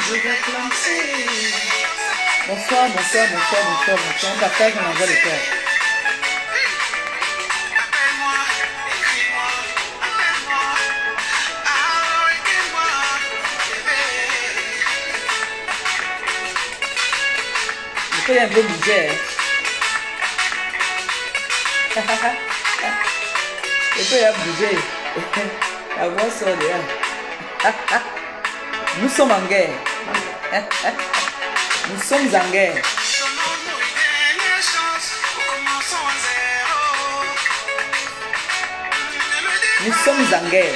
je vais planter. Bonsoir, bonsoir, bonsoir, bonsoir, bonsoir. On partage, on envoie le cœur. Je peux y un peu bouger. Je peux y un bouger. La voix sort dehors. Nous sommes en guerre. Nous sommes en guerre. Nous sommes en guerre.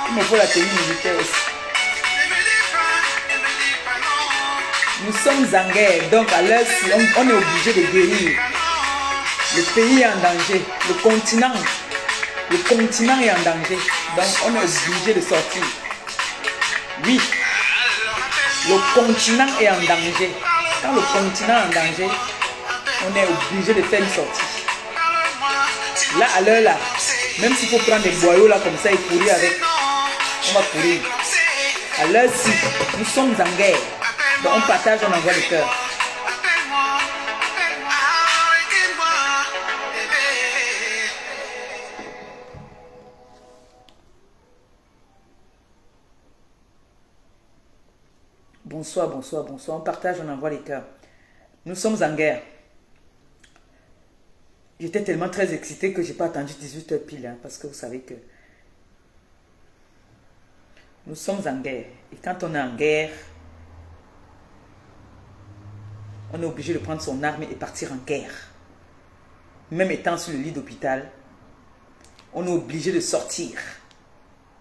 Il me faut la tenue militaire aussi. Nous sommes en guerre. Donc à l'heure, on est obligé de guérir. Le pays est en danger. Le continent est en danger. Donc on est obligé de sortir. Oui. Le continent est en danger. Quand le continent est en danger, on est obligé de faire une sortie. Là, à l'heure là, même s'il faut prendre des boyaux là comme ça et courir avec, on va courir. À l'heure-ci, nous sommes en guerre. Donc on partage, on envoie le cœur. Bonsoir, bonsoir, bonsoir. On partage, on envoie les cœurs. Nous sommes en guerre. J'étais tellement très excitée que je n'ai pas attendu 18h pile. Hein, parce que vous savez que nous sommes en guerre. Et quand on est en guerre, on est obligé de prendre son arme et partir en guerre. Même étant sur le lit d'hôpital, on est obligé de sortir.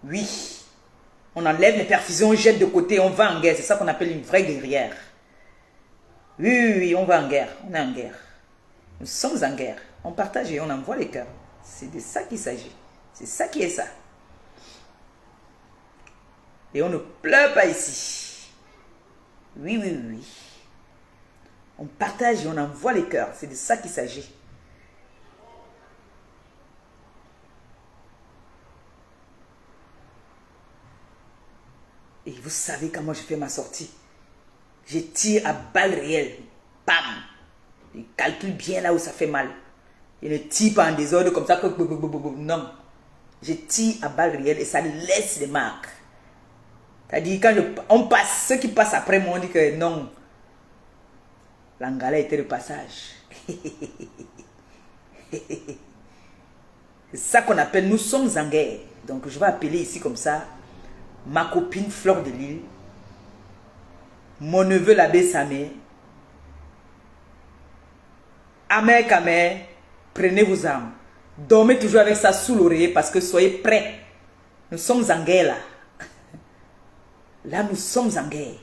Oui. On enlève les perfusions, on jette de côté, on va en guerre. C'est ça qu'on appelle une vraie guerrière. Oui, oui, oui, on va en guerre. On est en guerre. Nous sommes en guerre. On partage et on envoie les cœurs. C'est de ça qu'il s'agit. C'est ça qui est ça. Et on ne pleure pas ici. Oui, oui, oui. On partage et on envoie les cœurs. C'est de ça qu'il s'agit. Et vous savez comment je fais ma sortie. Je tire à balles réelles. Bam! Je calcule bien là où ça fait mal. Je ne tire pas en désordre comme ça. Non. Je tire à balles réelles et ça laisse des marques. C'est-à-dire quand on passe, ceux qui passent après moi, on dit que non. L'Angala était le passage. C'est ça qu'on appelle, nous sommes en guerre. Donc je vais appeler ici comme ça. Ma copine Fleur de Lille, mon neveu l'abbé Samé, Amer Kamer, prenez vos armes. Dormez toujours avec ça sous l'oreiller parce que soyez prêts. Nous sommes en guerre là. Là, nous sommes en guerre.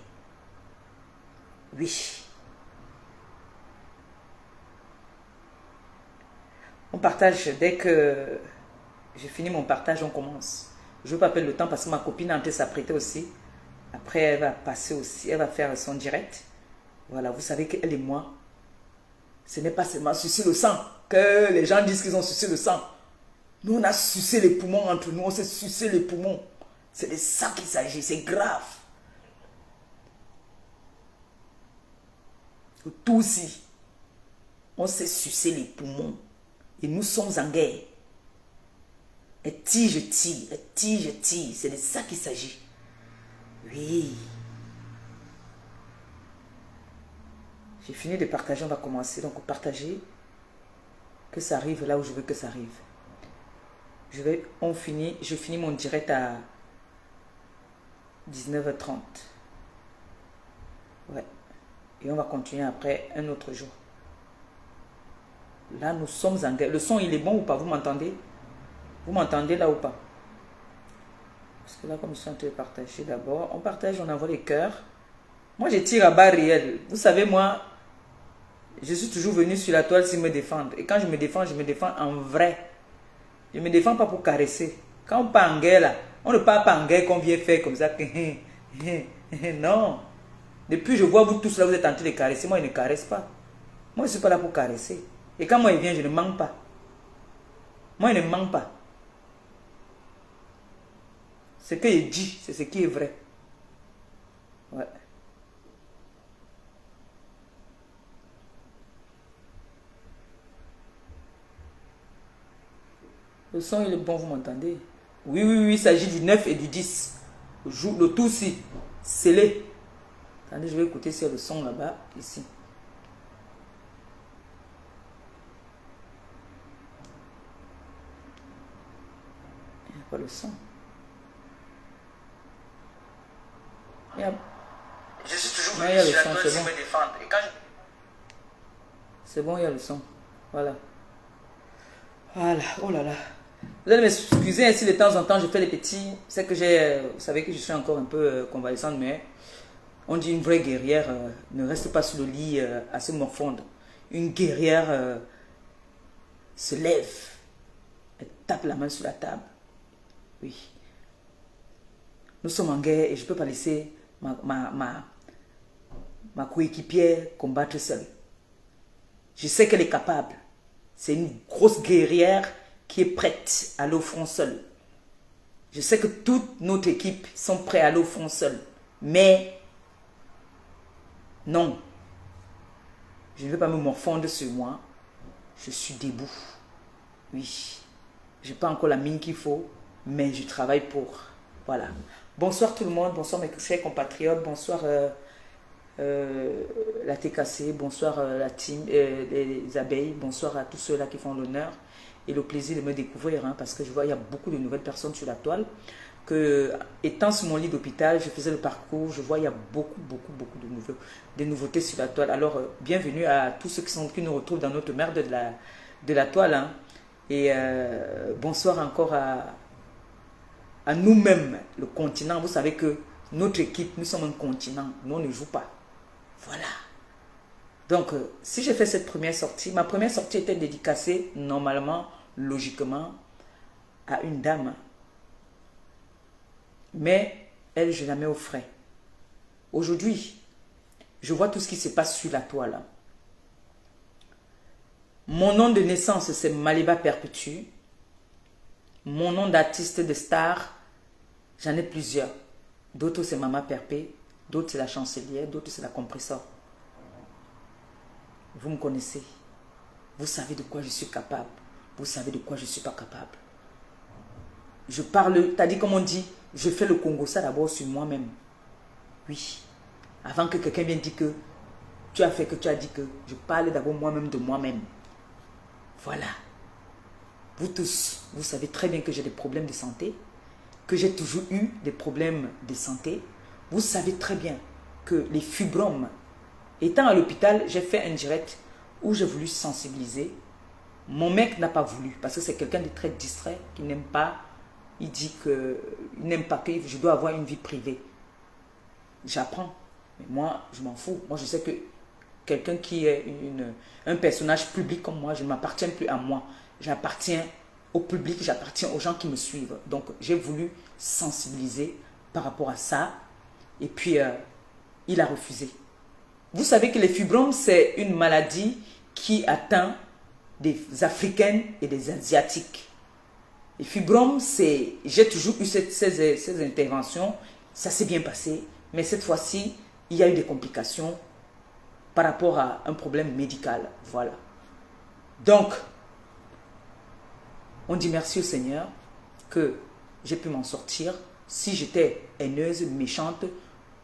Oui. On partage dès que j'ai fini mon partage, on commence. Je ne veux pas perdre le temps parce que ma copine est en train de s'apprêter aussi. Après, elle va passer aussi, elle va faire son direct. Voilà, vous savez qu'elle et moi, ce n'est pas seulement sucer le sang, que les gens disent qu'ils ont sucé le sang. Nous, on a sucé les poumons entre nous, on s'est sucé les poumons. C'est de ça qu'il s'agit, c'est grave. Tout aussi, on s'est sucé les poumons. Et nous sommes en guerre. Et tire, je tire, et tire, je tire. C'est de ça qu'il s'agit. Oui. J'ai fini de partager, on va commencer. Donc, partager, que ça arrive là où je veux que ça arrive. Je finis mon direct à 19h30. Ouais. Et on va continuer après un autre jour. Là, nous sommes en guerre. Le son, il est bon ou pas? Vous m'entendez? Vous m'entendez là ou pas? Parce que là, comme je suis en train de partager d'abord, on partage, on envoie les cœurs. Moi, je tire à balles réelles. Vous savez, moi, je suis toujours venu sur la toile s'ils me défendent. Et quand je me défends en vrai. Je ne me défends pas pour caresser. Quand on part en guerre, là, on ne part pas en guerre qu'on vient faire comme ça. Non. Depuis, je vois vous tous là, vous êtes en train de caresser. Moi, je ne caresse pas. Moi, je ne suis pas là pour caresser. Et quand moi, il vient, je ne manque pas. Moi, je ne manque pas. Ce qu'il dit, c'est ce qui est vrai. Ouais. Le son il est bon, vous m'entendez? Oui, oui, oui, il s'agit du 9 et du 10. Le tout aussi, scellé. Attendez, je vais écouter s'il y a le son là-bas, ici. Il n'y a pas le son. Je suis toujours venu sur la toile c'est bon. me défendre. Et quand C'est bon, il y a le son. Voilà. Voilà, oh là là. Vous allez m'excuser si de temps en temps je fais des petits. C'est que vous savez que je suis encore un peu convalescente, mais on dit une vraie guerrière ne reste pas sur le lit à se morfondre. Une guerrière se lève, elle tape la main sur la table. Oui. Nous sommes en guerre et je ne peux pas laisser ma coéquipière combattre seule. Je sais qu'elle est capable. C'est une grosse guerrière qui est prête à aller au front seule. Je sais que toute notre équipe sont prêts à aller au front seule. Mais non. Je ne vais pas me morfondre sur moi. Je suis debout. Oui. Je n'ai pas encore la mine qu'il faut, mais je travaille pour. Voilà. Bonsoir tout le monde. Bonsoir mes chers compatriotes. Bonsoir la TKC. Bonsoir la team, les abeilles. Bonsoir à tous ceux-là qui font l'honneur et le plaisir de me découvrir, hein, parce que je vois il y a beaucoup de nouvelles personnes sur la toile. Que, étant sur mon lit d'hôpital, je faisais le parcours, je vois il y a beaucoup de nouveautés sur la toile. Alors, bienvenue à tous ceux qui nous retrouvent dans notre merde de la toile. Hein. Et bonsoir encore à nous-mêmes, le continent. Vous savez que notre équipe, nous sommes un continent, nous on ne joue pas. Voilà. Donc, si j'ai fait cette première sortie, ma première sortie était dédicacée, normalement, logiquement, à une dame. Mais elle, je la mets au frais. Aujourd'hui, je vois tout ce qui se passe sur la toile. Mon nom de naissance, c'est Maliba Perpétue. Mon nom d'artiste de star, j'en ai plusieurs. D'autres, c'est Mama Perpé. D'autres, c'est la chancelière. D'autres, c'est la compresseur. Vous me connaissez. Vous savez de quoi je suis capable. Vous savez de quoi je ne suis pas capable. Je parle, t'as dit comme on dit, je fais le Congo ça d'abord sur moi-même. Oui. Avant que quelqu'un vienne dire que tu as fait, que tu as dit que je parle d'abord moi-même de moi-même. Voilà. Vous tous, vous savez très bien que j'ai des problèmes de santé, que j'ai toujours eu des problèmes de santé. Vous savez très bien que les fibromes, étant à l'hôpital, j'ai fait un direct où j'ai voulu sensibiliser. Mon mec n'a pas voulu parce que c'est quelqu'un de très distrait qui n'aime pas. Il dit qu'il n'aime pas que je dois avoir une vie privée. J'apprends. Mais moi, je m'en fous. Moi, je sais que quelqu'un qui est un personnage public comme moi, je ne m'appartiens plus à moi. J'appartiens au public, j'appartiens aux gens qui me suivent. Donc, j'ai voulu sensibiliser par rapport à ça. Et puis, il a refusé. Vous savez que les fibromes, c'est une maladie qui atteint des Africaines et des Asiatiques. Les fibromes, c'est... J'ai toujours eu ces interventions. Ça s'est bien passé. Mais cette fois-ci, il y a eu des complications par rapport à un problème médical. Voilà. Donc, on dit merci au Seigneur que j'ai pu m'en sortir. Si j'étais haineuse, méchante,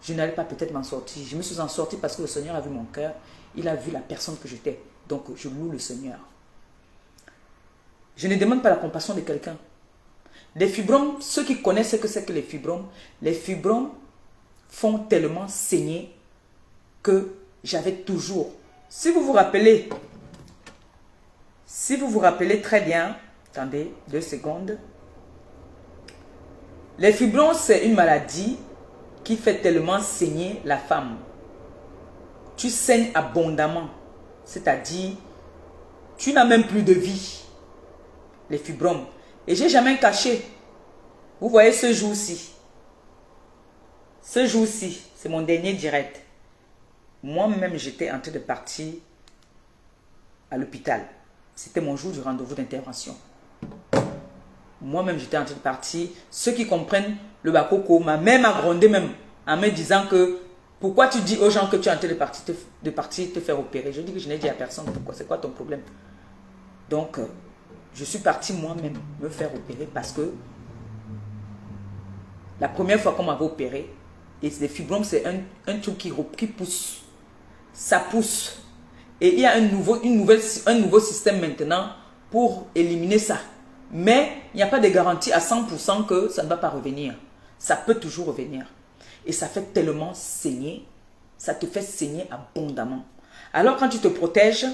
je n'allais pas peut-être m'en sortir. Je me suis en sortie parce que le Seigneur a vu mon cœur. Il a vu la personne que j'étais. Donc, je loue le Seigneur. Je ne demande pas la compassion de quelqu'un. Les fibromes, ceux qui connaissent ce que c'est que les fibromes font tellement saigner que j'avais toujours... Si vous vous rappelez très bien, attendez 2 secondes. Les fibromes, c'est une maladie qui fait tellement saigner la femme. Tu saignes abondamment, c'est-à-dire tu n'as même plus de vie. Les fibromes. Et j'ai jamais caché. Vous voyez ce jour-ci. Ce jour-ci, c'est mon dernier direct. Moi-même, j'étais en train de partir à l'hôpital. C'était mon jour du rendez-vous d'intervention. Moi-même, j'étais en train de partir. Ceux qui comprennent le bakoko m'a même agrandé même en me disant que pourquoi tu dis aux gens que tu es en train de partir te faire opérer. Je dis que je n'ai dit à personne pourquoi. C'est quoi ton problème? Donc, Je suis partie moi-même me faire opérer parce que la première fois qu'on m'avait opéré, et les fibromes, c'est un truc qui pousse. Ça pousse. Et il y a un nouveau système maintenant pour éliminer ça. Mais il n'y a pas de garantie à 100% que ça ne va pas revenir. Ça peut toujours revenir. Et ça fait tellement saigner. Ça te fait saigner abondamment. Alors quand tu te protèges,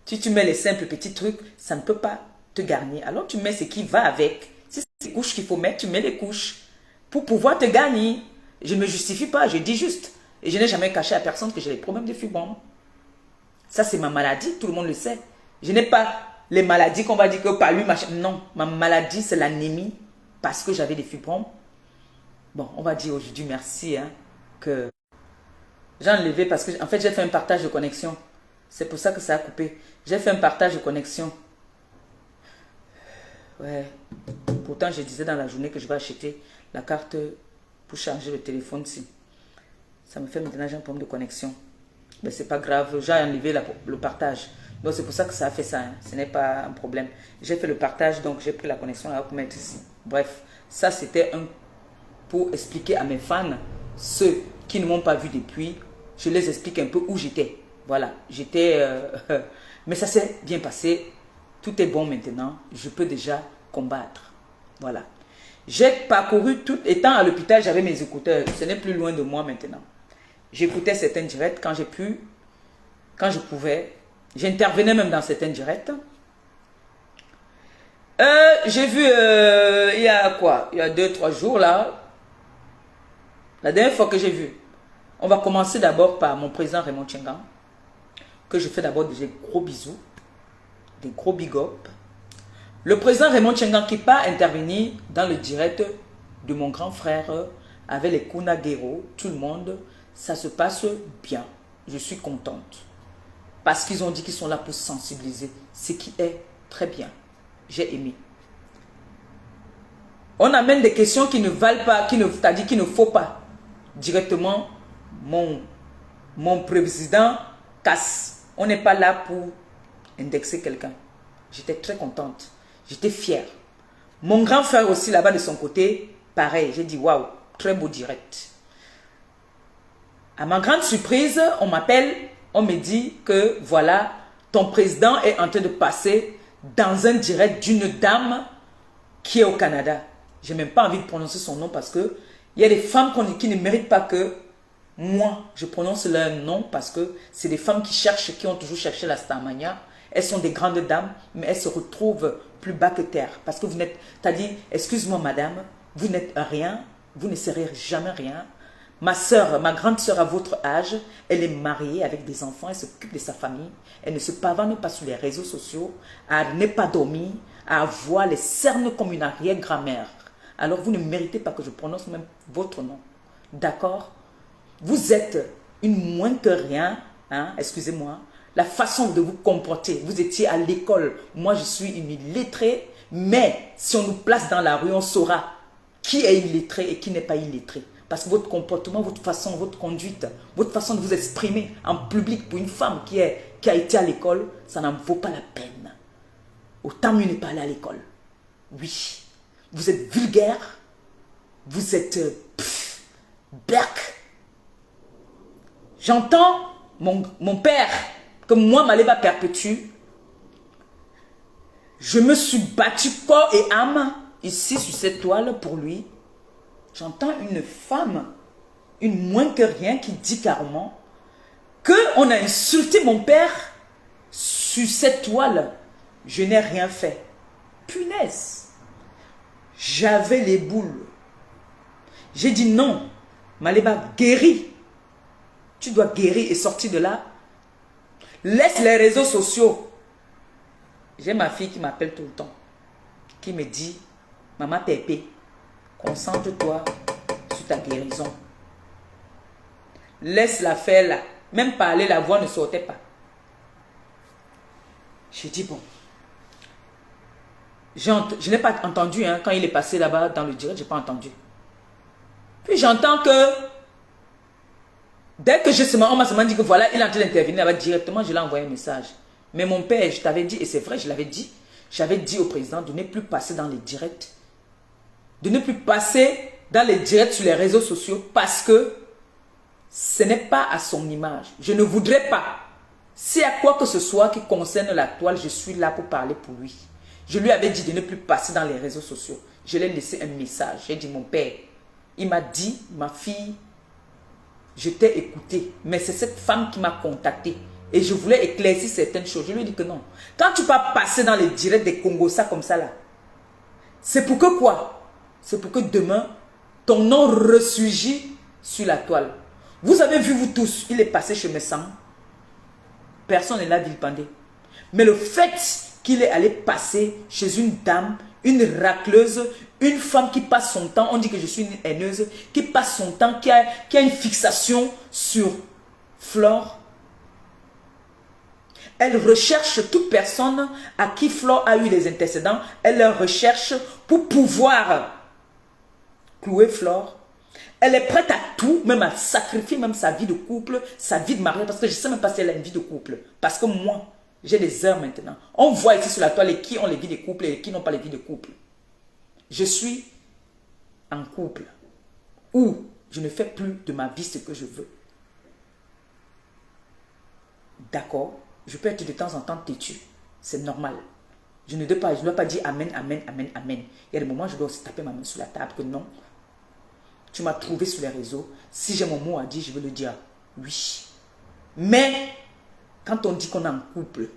si tu mets les simples petits trucs, ça ne peut pas te garnir. Alors tu mets ce qui va avec. Si c'est les couches qu'il faut mettre, tu mets les couches pour pouvoir te garnir. Je ne me justifie pas, je dis juste. Et je n'ai jamais caché à personne que j'ai des problèmes de fibromes. Ça, c'est ma maladie, tout le monde le sait. Je n'ai pas les maladies qu'on va dire que par lui, machin. Non, ma maladie, c'est l'anémie parce que j'avais des fibromes. Bon, on va dire aujourd'hui merci que j'ai enlevé parce que, en fait, j'ai fait un partage de connexion. C'est pour ça que ça a coupé. J'ai fait un partage de connexion. Ouais. Pourtant, je disais dans la journée que je vais acheter la carte pour charger le téléphone si. Ça me fait maintenant, j'ai un problème de connexion. Mais c'est pas grave, j'ai enlevé le partage. Donc c'est pour ça que ça a fait ça. Ce n'est pas un problème. J'ai fait le partage, donc j'ai pris la connexion là pour mettre ici. Bref, ça c'était pour expliquer à mes fans, ceux qui ne m'ont pas vu depuis, je les explique un peu où j'étais. Voilà, j'étais... mais ça s'est bien passé. Tout est bon maintenant. Je peux déjà combattre. Voilà. J'ai parcouru tout. Étant à l'hôpital, j'avais mes écouteurs. Ce n'est plus loin de moi maintenant. J'écoutais certains directs quand j'ai pu, quand je pouvais. J'intervenais même dans certains directs. J'ai vu, il y a quoi? Il y a 2-3 jours là. La dernière fois que j'ai vu. On va commencer d'abord par mon président Raymond Tchengan. Que je fais d'abord des gros bisous. Des gros big up. Le président Raymond Tchengan qui pas intervenir dans le direct de mon grand frère avec les Kunagero, tout le monde. Ça se passe bien. Je suis contente. Parce qu'ils ont dit qu'ils sont là pour sensibiliser. Ce qui est très bien. J'ai aimé. On amène des questions qui ne valent pas, c'est-à-dire qu'il ne faut pas. Directement, mon président casse. On n'est pas là pour indexer quelqu'un. J'étais très contente. J'étais fière. Mon grand frère aussi là-bas de son côté, pareil. J'ai dit waouh, très beau direct. À ma grande surprise, on m'appelle, on me dit que voilà, ton président est en train de passer dans un direct d'une dame qui est au Canada. Je n'ai même pas envie de prononcer son nom parce que il y a des femmes qui ne méritent pas que moi, je prononce leur nom parce que c'est des femmes qui cherchent, qui ont toujours cherché la Starmania. Elles sont des grandes dames, mais elles se retrouvent plus bas que terre. Parce que vous n'êtes, t'as dit, excuse-moi madame, vous n'êtes rien, vous ne serez jamais rien. Ma soeur, ma grande soeur à votre âge, elle est mariée avec des enfants, elle s'occupe de sa famille. Elle ne se pavane pas sur les réseaux sociaux, elle n'est pas dormie, à avoir les cernes comme une arrière-grand-mère. Alors vous ne méritez pas que je prononce même votre nom. D'accord? Vous êtes une moins que rien, hein, excusez-moi. La façon de vous comporter, vous étiez à l'école, moi je suis une illettrée, mais si on nous place dans la rue, on saura qui est illettré et qui n'est pas illettré. Parce que votre comportement, votre façon, votre conduite, votre façon de vous exprimer en public pour une femme qui a été à l'école, ça n'en vaut pas la peine. Autant mieux ne pas aller à l'école. Oui, vous êtes vulgaire, vous êtes berk. J'entends mon père, que moi, Maléba perpétue, je me suis battu corps et âme ici sur cette toile pour lui. J'entends une femme, une moins que rien, qui dit carrément qu'on a insulté mon père sur cette toile. Je n'ai rien fait. Punaise. J'avais les boules. J'ai dit non. Maléba, guéris. Tu dois guérir et sortir de là. Laisse les réseaux sociaux. J'ai ma fille qui m'appelle tout le temps. Qui me dit, maman Pépé, concentre-toi sur ta guérison. Laisse-la faire là. Même parler, la voix ne sortait pas. J'ai dit bon. Je n'ai pas entendu quand il est passé là-bas dans le direct, je n'ai pas entendu. Puis j'entends que dès que on m'a seulement dit que voilà, il est en train d'intervenir là-bas directement, je lui ai envoyé un message. Mais mon père, je t'avais dit, et c'est vrai, je l'avais dit, j'avais dit au président de ne plus passer dans les directs, de ne plus passer dans les directs sur les réseaux sociaux parce que ce n'est pas à son image. Je ne voudrais pas. S'il y a quoi que ce soit qui concerne la toile, je suis là pour parler pour lui. Je lui avais dit de ne plus passer dans les réseaux sociaux. Je lui ai laissé un message. J'ai dit, mon père, il m'a dit, ma fille, je t'ai écouté, mais c'est cette femme qui m'a contacté. Et je voulais éclaircir certaines choses. Je lui ai dit que non. Quand tu vas passer dans les directs des Congossas comme ça là, c'est pour que quoi? C'est pour que demain, ton nom ressurgit sur la toile. Vous avez vu vous tous, il est passé chez Messan. Personne ne l'a vilipendé. Mais le fait qu'il est allé passer chez une dame, une racleuse, une femme qui passe son temps, on dit que je suis une haineuse, qui passe son temps, qui a une fixation sur Flore. Elle recherche toute personne à qui Flore a eu les antécédents. Elle leur recherche pour pouvoir clouer Flore. Elle est prête à tout, même à sacrifier même sa vie de couple, sa vie de mariage, parce que je ne sais même pas si elle a une vie de couple. Parce que moi, j'ai des heures maintenant. On voit ici sur la toile qui ont les vies de couple et qui n'ont pas les vies de couple. Je suis en couple où je ne fais plus de ma vie ce que je veux. D'accord? Je peux être de temps en temps têtu. C'est normal. Je ne dois pas dire amen, amen, amen, amen. Il y a des moments où je dois aussi taper ma main sur la table que non. Tu m'as trouvé sur les réseaux. Si j'ai mon mot à dire, je vais le dire oui. Mais quand on dit qu'on est en couple,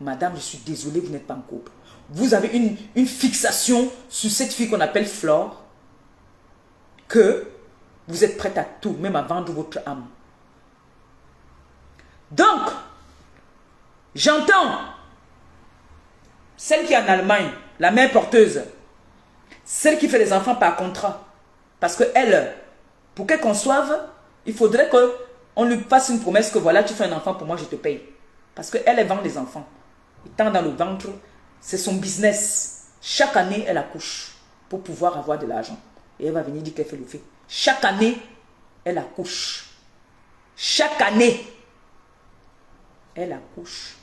madame, je suis désolée, vous n'êtes pas en couple. Vous avez une fixation sur cette fille qu'on appelle Flore, que vous êtes prête à tout, même à vendre votre âme. Donc, j'entends celle qui est en Allemagne, la mère porteuse, celle qui fait les enfants par contrat. Parce que elle, pour qu'elle conçoive, il faudrait qu'on lui fasse une promesse que voilà, tu fais un enfant pour moi, je te paye. Parce qu'elle vend les enfants. Étant dans le ventre, c'est son business. Chaque année, elle accouche pour pouvoir avoir de l'argent. Et elle va venir dire qu'elle fait le fait. Chaque année, elle accouche. Chaque année, elle accouche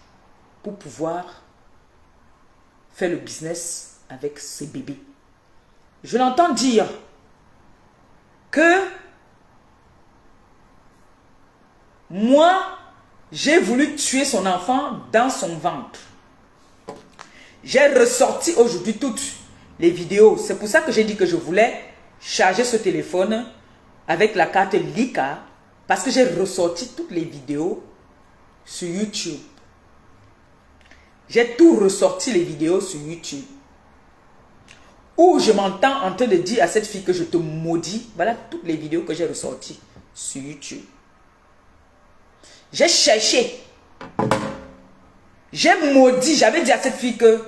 pour pouvoir faire le business avec ses bébés. Je l'entends dire que moi, j'ai voulu tuer son enfant dans son ventre. J'ai ressorti aujourd'hui toutes les vidéos. C'est pour ça que j'ai dit que je voulais charger ce téléphone avec la carte Lika, parce que j'ai ressorti toutes les vidéos sur YouTube. J'ai tout ressorti les vidéos sur YouTube. Où je m'entends en train de dire à cette fille que je te maudis. Voilà toutes les vidéos que j'ai ressorties sur YouTube. J'ai cherché. J'ai maudit. J'avais dit à cette fille que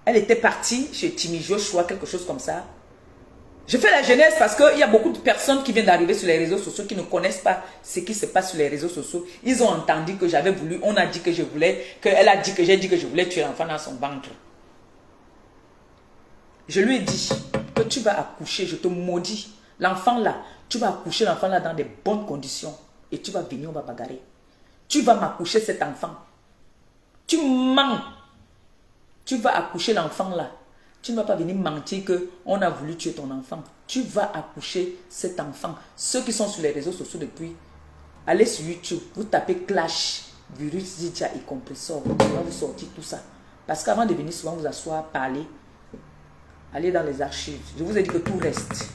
elle était partie chez Timmy Joshua, quelque chose comme ça. Je fais la genèse parce qu'il y a beaucoup de personnes qui viennent d'arriver sur les réseaux sociaux qui ne connaissent pas ce qui se passe sur les réseaux sociaux. Ils ont entendu que j'avais voulu, on a dit que je voulais, qu'elle a dit que j'ai dit que je voulais tuer l'enfant dans son ventre. Je lui ai dit que tu vas accoucher, je te maudis. L'enfant là, tu vas accoucher l'enfant là dans des bonnes conditions. Et tu vas venir, on va bagarrer. Tu vas m'accoucher cet enfant. Tu mens. Tu vas accoucher l'enfant là. Tu ne vas pas venir mentir qu'on a voulu tuer ton enfant. Tu vas accoucher cet enfant. Ceux qui sont sur les réseaux sociaux depuis, allez sur YouTube, vous tapez Clash, virus Zitia et compressor. On va vous sortir tout ça. Parce qu'avant de venir souvent vous asseoir, parler, allez dans les archives. Je vous ai dit que tout reste.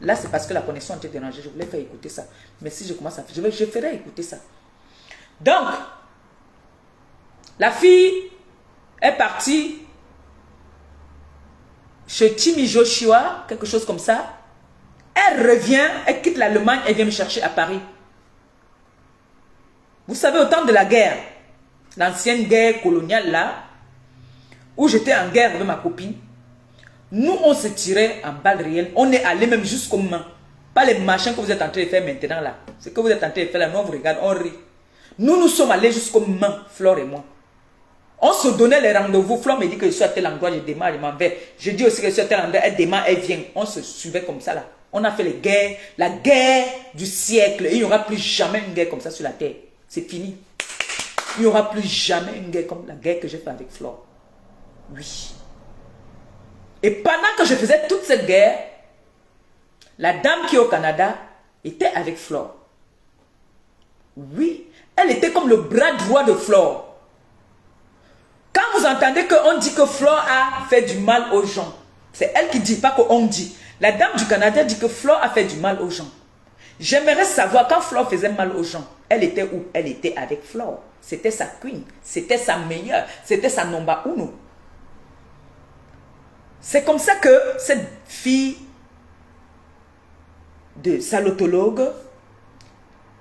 Là, c'est parce que la connexion était dérangée. Je voulais faire écouter ça. Mais si je commence à faire, je ferai écouter ça. Donc, la fille est partie chez Timmy Joshua, quelque chose comme ça. Elle revient, elle quitte l'Allemagne, elle vient me chercher à Paris. Vous savez, au temps de la guerre, l'ancienne guerre coloniale là, où j'étais en guerre avec ma copine, nous, on se tirait en balles réelles. On est allé même jusqu'aux mains. Pas les machins que vous êtes en train de faire maintenant là. Ce que vous êtes en train de faire là, nous on vous regarde, on rit. Nous sommes allés jusqu'aux mains, Flore et moi. On se donnait les rendez-vous. Flore me dit que je suis à tel endroit, je démarre, je m'en vais. Je dis aussi que je suis à tel endroit, elle démarre, elle vient. On se suivait comme ça là. On a fait les guerres, la guerre du siècle. Et il n'y aura plus jamais une guerre comme ça sur la terre. C'est fini. Il n'y aura plus jamais une guerre comme la guerre que j'ai fait avec Flore. Oui. Et pendant que je faisais toute cette guerre, la dame qui est au Canada était avec Flore. Oui, elle était comme le bras droit de Flore. Quand vous entendez qu'on dit que Flore a fait du mal aux gens, c'est elle qui dit, pas qu'on dit. La dame du Canada dit que Flore a fait du mal aux gens. J'aimerais savoir, quand Flore faisait mal aux gens, elle était où? Elle était avec Flore. C'était sa queen, c'était sa meilleure, c'était sa number uno. C'est comme ça que cette fille de salotologue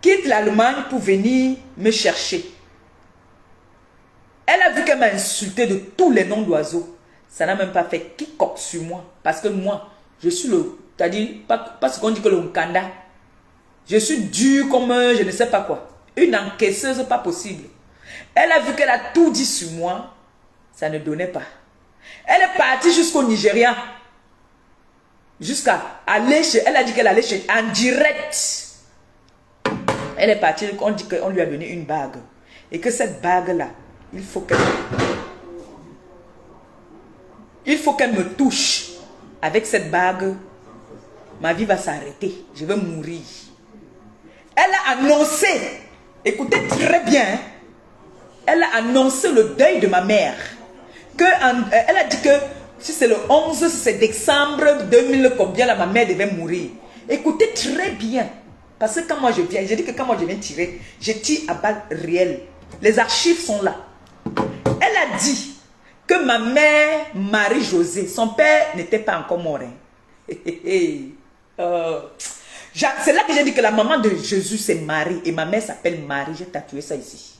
quitte l'Allemagne pour venir me chercher. Elle a vu qu'elle m'a insulté de tous les noms d'oiseaux. Ça n'a même pas fait quiconque sur moi. Parce que moi, je suis le... C'est-à-dire, pas ce qu'on dit que le Nkanda. Je suis dur comme je ne sais pas quoi. Une encaisseuse, pas possible. Elle a vu qu'elle a tout dit sur moi. Ça ne donnait pas. Elle est partie jusqu'au Nigeria. Jusqu'à aller chez... Elle a dit qu'elle allait chez... En direct. Elle est partie, on dit qu'on lui a donné une bague. Et que cette bague-là, il faut qu'elle me touche. Avec cette bague, ma vie va s'arrêter. Je vais mourir. Elle a annoncé, écoutez très bien, elle a annoncé le deuil de ma mère. Elle a dit que si c'est le 11, si c'est décembre 2000, combien là, ma mère devait mourir. Écoutez très bien. Parce que quand moi je viens, j'ai dit que quand moi je viens tirer, je tire à balles réelles. Les archives sont là. Elle a dit que ma mère, Marie-Josée, son père n'était pas encore mort. C'est là que j'ai dit que la maman de Jésus c'est Marie et ma mère s'appelle Marie. J'ai tatoué ça ici.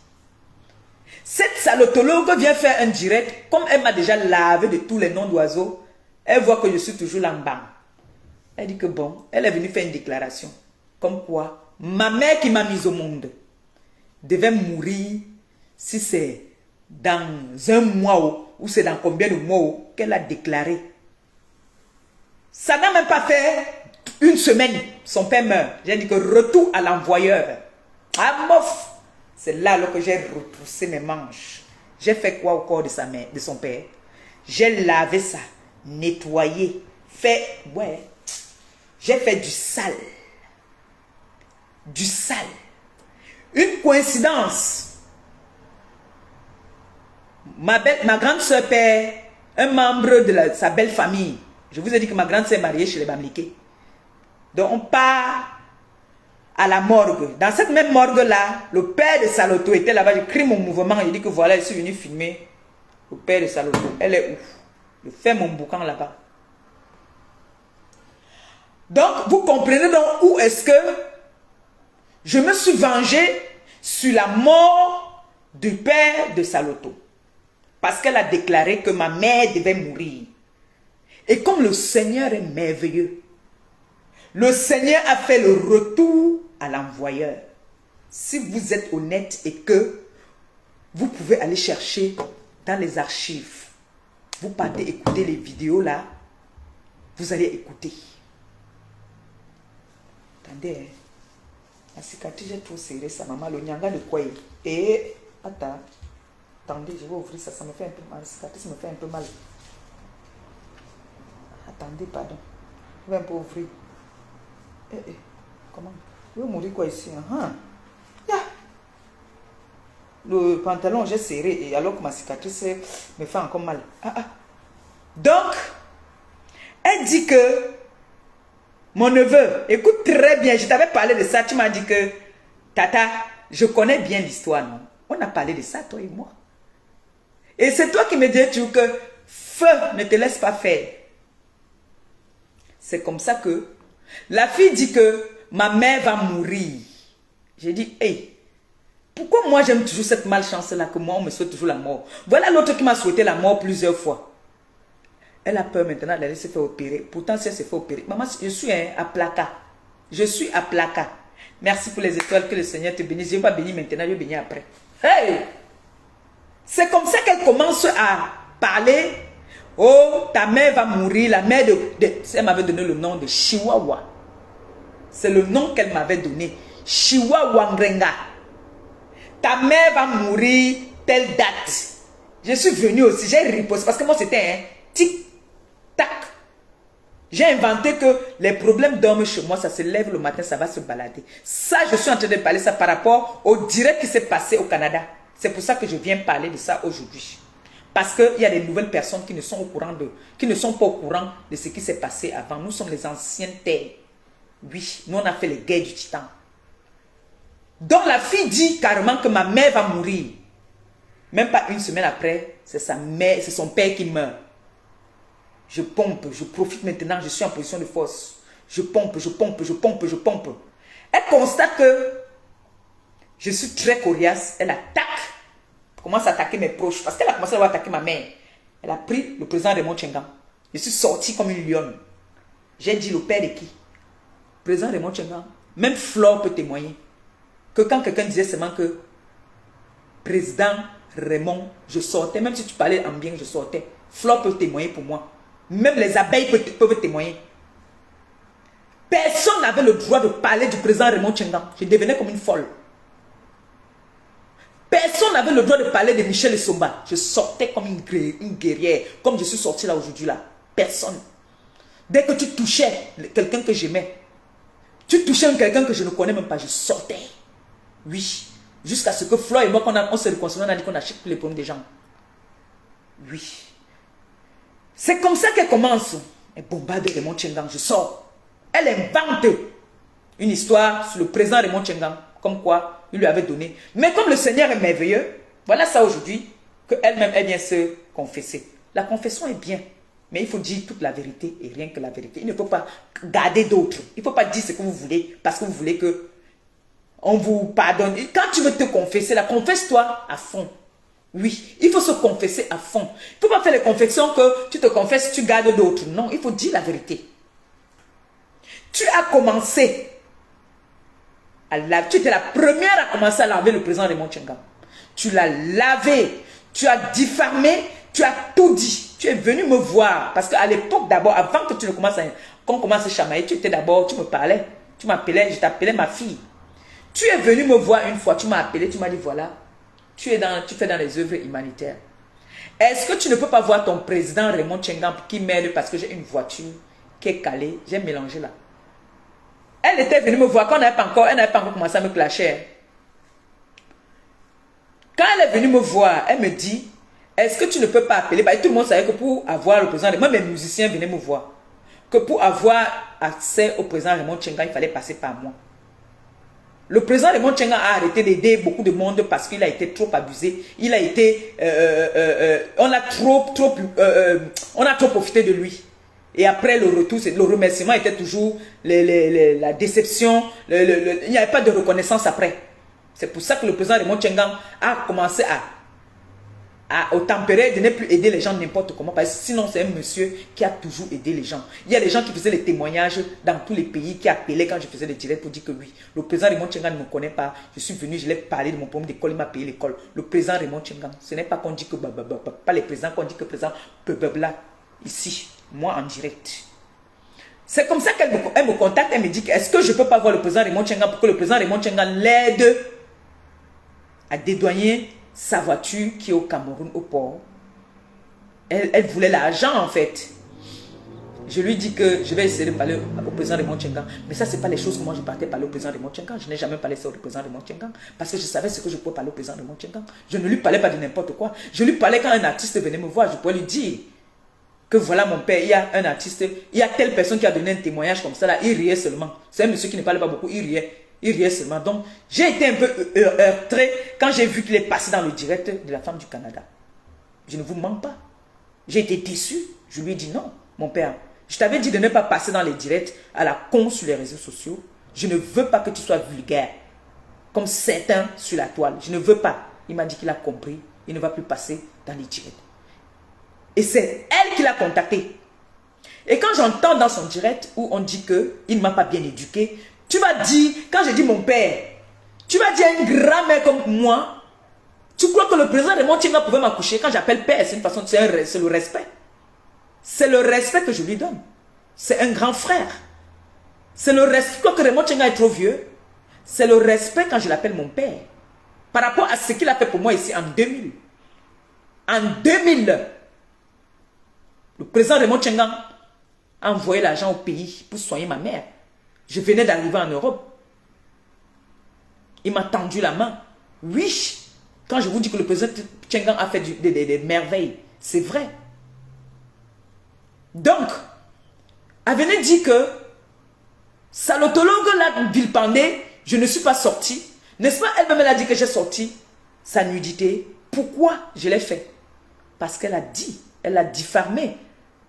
Cette salotologue vient faire un direct. Comme elle m'a déjà lavé de tous les noms d'oiseaux, elle voit que je suis toujours là en bas. Elle dit que bon, elle est venue faire une déclaration. Comme quoi, ma mère qui m'a mise au monde devait mourir si c'est dans un mois ou c'est dans combien de mois qu'elle a déclaré. Ça n'a même pas fait une semaine. Son père meurt. J'ai dit que retour à l'envoyeur. Ah mof! C'est là que j'ai retroussé mes manches. J'ai fait quoi au corps de sa mère, de son père? J'ai lavé ça, nettoyé, fait, ouais. J'ai fait du sale. Du sale. Une coïncidence. Ma grande soeur père, un membre de sa belle famille. Je vous ai dit que ma grande soeur est mariée chez les Bamliké. Donc on part à la morgue. Dans cette même morgue-là, le père de Saloto était là-bas. Je crie mon mouvement. Il dit que voilà, je suis venu filmer le père de Saloto. Elle est où? Je fais mon boucan là-bas. Donc, vous comprenez donc où est-ce que je me suis vengé sur la mort du père de Saloto. Parce qu'elle a déclaré que ma mère devait mourir. Et comme le Seigneur est merveilleux, le Seigneur a fait le retour à l'envoyeur. Si vous êtes honnête et que vous pouvez aller chercher dans les archives, vous partez écouter les vidéos là, vous allez écouter. Attendez, hein. La cicatrice est trop serrée, ça maman, le nyanga de quoi? Et attends, attendez, je vais ouvrir ça, ça me fait un peu mal, la cicatrice me fait un peu mal. Attendez, pardon, je vais un peu ouvrir. Comment? Je vais mourir quoi ici? Yeah. Le pantalon j'ai serré et alors que ma cicatrice me fait encore mal. Donc, elle dit que mon neveu, écoute très bien, je t'avais parlé de ça, tu m'as dit que Tata, je connais bien l'histoire, non? On a parlé de ça, toi et moi. Et c'est toi qui me dis toujours que feu ne te laisse pas faire. C'est comme ça que la fille dit que ma mère va mourir. J'ai dit, hey, pourquoi moi j'aime toujours cette malchance-là que moi on me souhaite toujours la mort? Voilà l'autre qui m'a souhaité la mort plusieurs fois. Elle a peur maintenant d'aller se faire opérer. Pourtant, si elle se fait opérer, maman, je suis à Plaka. Je suis à Plaka. Merci pour les étoiles, que le Seigneur te bénisse. Je ne vais pas bénir maintenant, je vais bénir après. Hey! C'est comme ça qu'elle commence à parler. Oh, ta mère va mourir. La mère elle m'avait donné le nom de Chihuahua. C'est le nom qu'elle m'avait donné. Chihuahua Ngrenga. Ta mère va mourir telle date. Je suis venu aussi, j'ai riposté parce que moi c'était un tic-tac. J'ai inventé que les problèmes dorment chez moi, ça se lève le matin, ça va se balader. Ça, je suis en train de parler ça par rapport au direct qui s'est passé au Canada. C'est pour ça que je viens parler de ça aujourd'hui. Parce qu'il y a des nouvelles personnes qui ne sont pas au courant de ce qui s'est passé avant. Nous sommes les anciennes terres. Oui, nous on a fait les guerres du Titan. Donc la fille dit carrément que ma mère va mourir. Même pas une semaine après, c'est sa mère, c'est son père qui meurt. Je pompe, je profite maintenant, je suis en position de force. Je pompe. Elle constate que je suis très coriace, elle attaque, commence à attaquer mes proches, parce qu'elle a commencé à attaquer ma mère. Elle a pris le président Raymond Tchengan. Je suis sorti comme une lionne. J'ai dit le père de qui? Président Raymond Tchengan. Même Flore peut témoigner que quand quelqu'un disait seulement que président Raymond, je sortais, même si tu parlais en bien, je sortais. Flore peut témoigner pour moi. Même les abeilles peuvent témoigner. Personne n'avait le droit de parler du président Raymond Tchengan. Je devenais comme une folle. Personne n'avait le droit de parler de Michel Essomba. Je sortais comme une guerrière, comme je suis sorti là aujourd'hui là. Personne. Dès que tu touchais quelqu'un que j'aimais, tu touchais quelqu'un que je ne connais même pas, je sortais. Oui. Jusqu'à ce que Flo et moi, on se réconcilie, on a dit qu'on achète tous les problèmes des gens. Oui. C'est comme ça qu'elle commence. Elle bombarde Raymond Tchengan, je sors. Elle invente une histoire sur le président Raymond Tchengan, comme quoi il lui avait donné. Mais comme le Seigneur est merveilleux, voilà ça aujourd'hui, qu'elle-même, elle vient se confesser. La confession est bien, mais il faut dire toute la vérité et rien que la vérité. Il ne faut pas garder d'autres. Il ne faut pas dire ce que vous voulez, parce que vous voulez que on vous pardonne. Et quand tu veux te confesser, confesse-toi à fond. Oui, il faut se confesser à fond. Il ne faut pas faire les confessions que tu te confesses, tu gardes d'autres. Non, il faut dire la vérité. Tu as commencé à laver. Tu étais la première à commencer à laver le président Raymond Tchengan. Tu l'as lavé. Tu as diffamé. Tu as tout dit. Tu es venu me voir. Parce qu'à l'époque d'abord, avant que tu ne commences qu'on commence à chamailler, tu étais d'abord, tu me parlais. Tu m'appelais, je t'appelais ma fille. Tu es venu me voir une fois, tu m'as appelé, tu m'as dit voilà, tu fais dans les œuvres humanitaires. Est-ce que tu ne peux pas voir ton président Raymond Tchengan qui m'aide parce que j'ai une voiture qui est calée, j'ai mélangé là. Elle était venue me voir quand elle n'avait pas encore commencé à me clasher. Quand elle est venue me voir, elle me dit, est-ce que tu ne peux pas appeler? Bah, tout le monde savait que pour avoir le président, moi mes musiciens venaient me voir, que pour avoir accès au président Raymond Tchengan, il fallait passer par moi. Le président Raymond Tchengan a arrêté d'aider beaucoup de monde parce qu'il a été trop abusé. Il a été... on a trop profité de lui. Et après le retour, le remerciement était toujours la déception. Il n'y avait pas de reconnaissance après. C'est pour ça que le président Raymond Tchengan a commencé au tempérer de ne plus aider les gens n'importe comment. Parce que sinon, c'est un monsieur qui a toujours aidé les gens. Il y a des gens qui faisaient les témoignages dans tous les pays, qui appelaient quand je faisais des directs pour dire que oui, le président Raymond Tchengan ne me connaît pas. Je suis venu, je l'ai parlé de mon problème d'école, il m'a payé l'école. Le président Raymond Tchengan, ce n'est pas qu'on dit que pas les présidents, qu'on dit que le président là, ici, moi en direct. C'est comme ça qu'elle me contacte, elle me dit est-ce que je ne peux pas voir le président Raymond Tchengan pour que le président Raymond Tchengan l'aide à dédouaner sa voiture qui est au Cameroun, au port. Elle voulait l'argent en fait. Je lui dis que je vais essayer de parler au président Raymond Tchengan. Mais ça, ce n'est pas les choses que moi je partais parler au président Raymond Tchengan. Je n'ai jamais parlé ça au président Raymond Tchengan. Parce que je savais ce que je pouvais parler au président Raymond Tchengan. Je ne lui parlais pas de n'importe quoi. Je lui parlais quand un artiste venait me voir. Je pouvais lui dire que voilà mon père, il y a un artiste, il y a telle personne qui a donné un témoignage comme ça là. Il riait seulement. C'est un monsieur qui ne parlait pas beaucoup, il riait. Il riait seulement. Donc, j'ai été un peu heurté quand j'ai vu qu'il est passé dans le direct de la femme du Canada. Je ne vous mens pas. J'ai été déçu. Je lui ai dit non, mon père. Je t'avais dit de ne pas passer dans les directs à la con sur les réseaux sociaux. Je ne veux pas que tu sois vulgaire. Comme certains sur la toile. Je ne veux pas. Il m'a dit qu'il a compris. Il ne va plus passer dans les directs. Et c'est elle qui l'a contacté. Et quand j'entends dans son direct où on dit qu'il ne m'a pas bien éduqué, tu vas dire, quand je dis mon père, tu vas dire à une grand-mère comme moi, tu crois que le président Raymond Tchengan pouvait m'accoucher? Quand j'appelle père, c'est une façon, c'est le respect. C'est le respect que je lui donne. C'est un grand frère. C'est le respect. Tu crois que Raymond Tchengan est trop vieux? C'est le respect quand je l'appelle mon père. Par rapport à ce qu'il a fait pour moi ici en 2000. En 2000, le président Raymond Tchengang a envoyé l'argent au pays pour soigner ma mère. Je venais d'arriver en Europe. Il m'a tendu la main. Oui, quand je vous dis que le président Tchengang a fait des merveilles, c'est vrai. Donc, elle venait dire que salotologue l'a vilipendé, je ne suis pas sortie. N'est-ce pas, elle-même elle a dit que j'ai sorti sa nudité. Pourquoi je l'ai fait? Parce qu'elle a dit, elle a diffamé.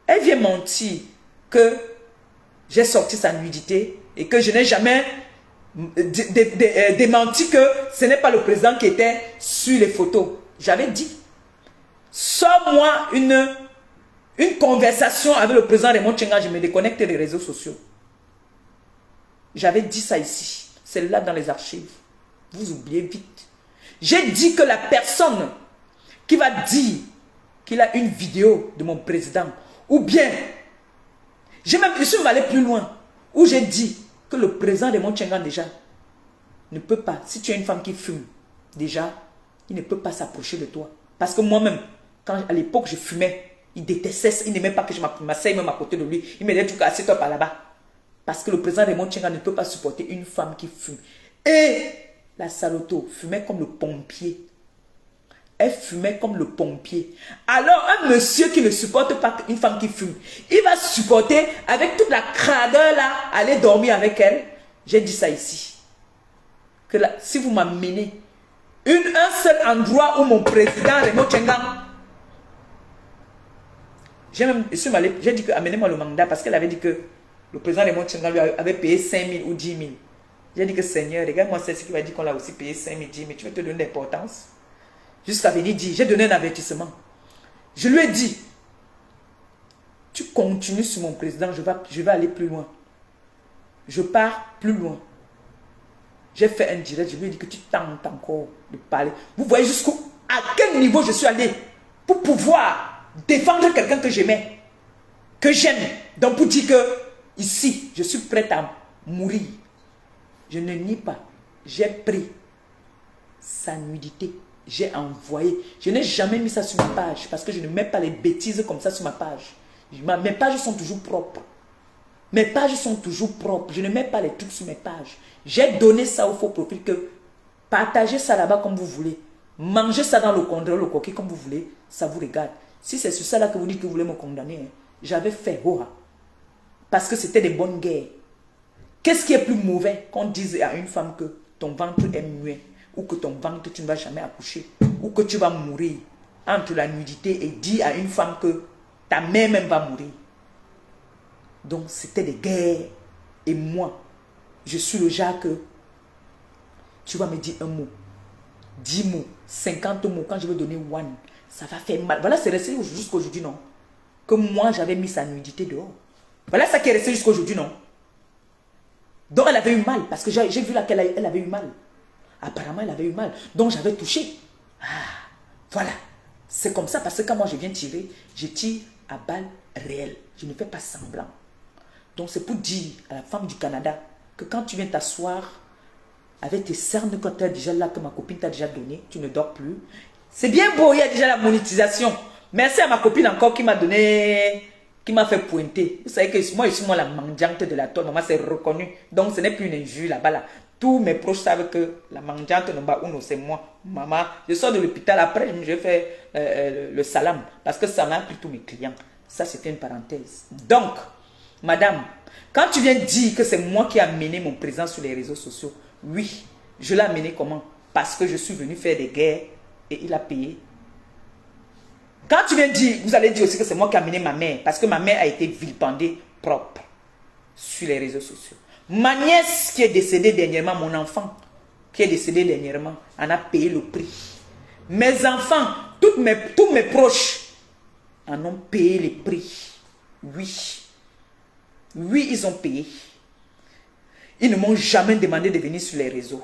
Elle vient mentir que j'ai sorti sa nudité et que je n'ai jamais démenti que ce n'est pas le président qui était sur les photos. J'avais dit, sors-moi une conversation avec le président Raymond Tchengang, je me déconnecte des réseaux sociaux. J'avais dit ça ici. C'est là dans les archives. Vous oubliez vite. J'ai dit que la personne qui va dire qu'il a une vidéo de mon président, ou bien, je suis allé plus loin, où j'ai dit que le président Raymond Tchengang déjà ne peut pas, si tu es une femme qui fume, déjà, il ne peut pas s'approcher de toi. Parce que moi-même, quand à l'époque je fumais, il détestait, il n'aimait pas que je m'asseye même à côté de lui. Il me disait, assieds-toi par là-bas. Parce que le président Raymond Tchengang ne peut pas supporter une femme qui fume. Et la saloto fumait comme le pompier. Elle fumait comme le pompier. Alors un monsieur qui ne supporte pas une femme qui fume, il va supporter avec toute la cradeur là, aller dormir avec elle. J'ai dit ça ici. Que là, si vous m'amenez un seul endroit où mon président Raymond Tchengang, j'ai dit que amenez-moi le mandat parce qu'elle avait dit que le président Raymond Tchengang lui avait payé 5 000 ou 10 000. J'ai dit que Seigneur, regarde-moi, c'est ce qui va dire qu'on l'a aussi payé 5 000, 10 000. Tu veux te donner d'importance? Jusqu'à venir dire, j'ai donné un avertissement. Je lui ai dit, tu continues sur mon président, je vais aller plus loin. Je pars plus loin. J'ai fait un direct, je lui ai dit que tu tentes encore de parler. Vous voyez à quel niveau je suis allé pour pouvoir défendre quelqu'un que j'aimais, que j'aime. Donc pour dire que ici, je suis prête à mourir. Je ne nie pas. J'ai pris sa nudité. J'ai envoyé. Je n'ai jamais mis ça sur ma page parce que je ne mets pas les bêtises comme ça sur ma page. Mes pages sont toujours propres. Mes pages sont toujours propres. Je ne mets pas les trucs sur mes pages. J'ai donné ça au faux profil que partagez ça là-bas comme vous voulez. Mangez ça dans le condamné, le coquille comme vous voulez. Ça vous regarde. Si c'est sur ça là que vous dites que vous voulez me condamner, hein, j'avais fait hoa. Parce que c'était des bonnes guerres. Qu'est-ce qui est plus mauvais qu'on dise à une femme que ton ventre est muet ou que ton ventre tu ne vas jamais accoucher ou que tu vas mourir entre la nudité et dire à une femme que ta mère même va mourir. Donc c'était des guerres. Et moi, je suis le genre que tu vas me dire un mot, 10 mots, 50 mots. Quand je vais donner one, ça va faire mal. Voilà, c'est resté jusqu'à aujourd'hui, non? Que moi, j'avais mis sa nudité dehors. Voilà ça qui est resté jusqu'à aujourd'hui, non? Donc elle avait eu mal, parce que j'ai vu là qu'elle avait eu mal. Apparemment, elle avait eu mal. Donc j'avais touché. Ah, voilà. C'est comme ça, parce que quand moi je viens tirer, je tire à balles réelles. Je ne fais pas semblant. Donc c'est pour dire à la femme du Canada que quand tu viens t'asseoir avec tes cernes que tu as déjà là, que ma copine t'a déjà donné, tu ne dors plus. C'est bien beau, il y a déjà la monétisation. Merci à ma copine encore qui m'a donné, qui m'a fait pointer. Vous savez que moi, je suis la mendiante de la toile. Maman, c'est reconnu. Donc ce n'est plus une injure là-bas. Là. Tous mes proches savent que la mendiante Nomba Uno, c'est moi. Maman, je sors de l'hôpital. Après, je fais le salam. Parce que ça m'a pris tous mes clients. Ça, c'était une parenthèse. Donc, madame, quand tu viens dire que c'est moi qui ai amené mon président sur les réseaux sociaux, oui, je l'ai amené comment? Parce que je suis venu faire des guerres et il a payé. Quand tu viens dire, vous allez dire aussi que c'est moi qui ai amené ma mère, parce que ma mère a été vilipendée propre sur les réseaux sociaux. Ma nièce qui est décédée dernièrement, mon enfant qui est décédé dernièrement, en a payé le prix. Mes enfants, tous mes proches en ont payé les prix. Oui. Oui, ils ont payé. Ils ne m'ont jamais demandé de venir sur les réseaux.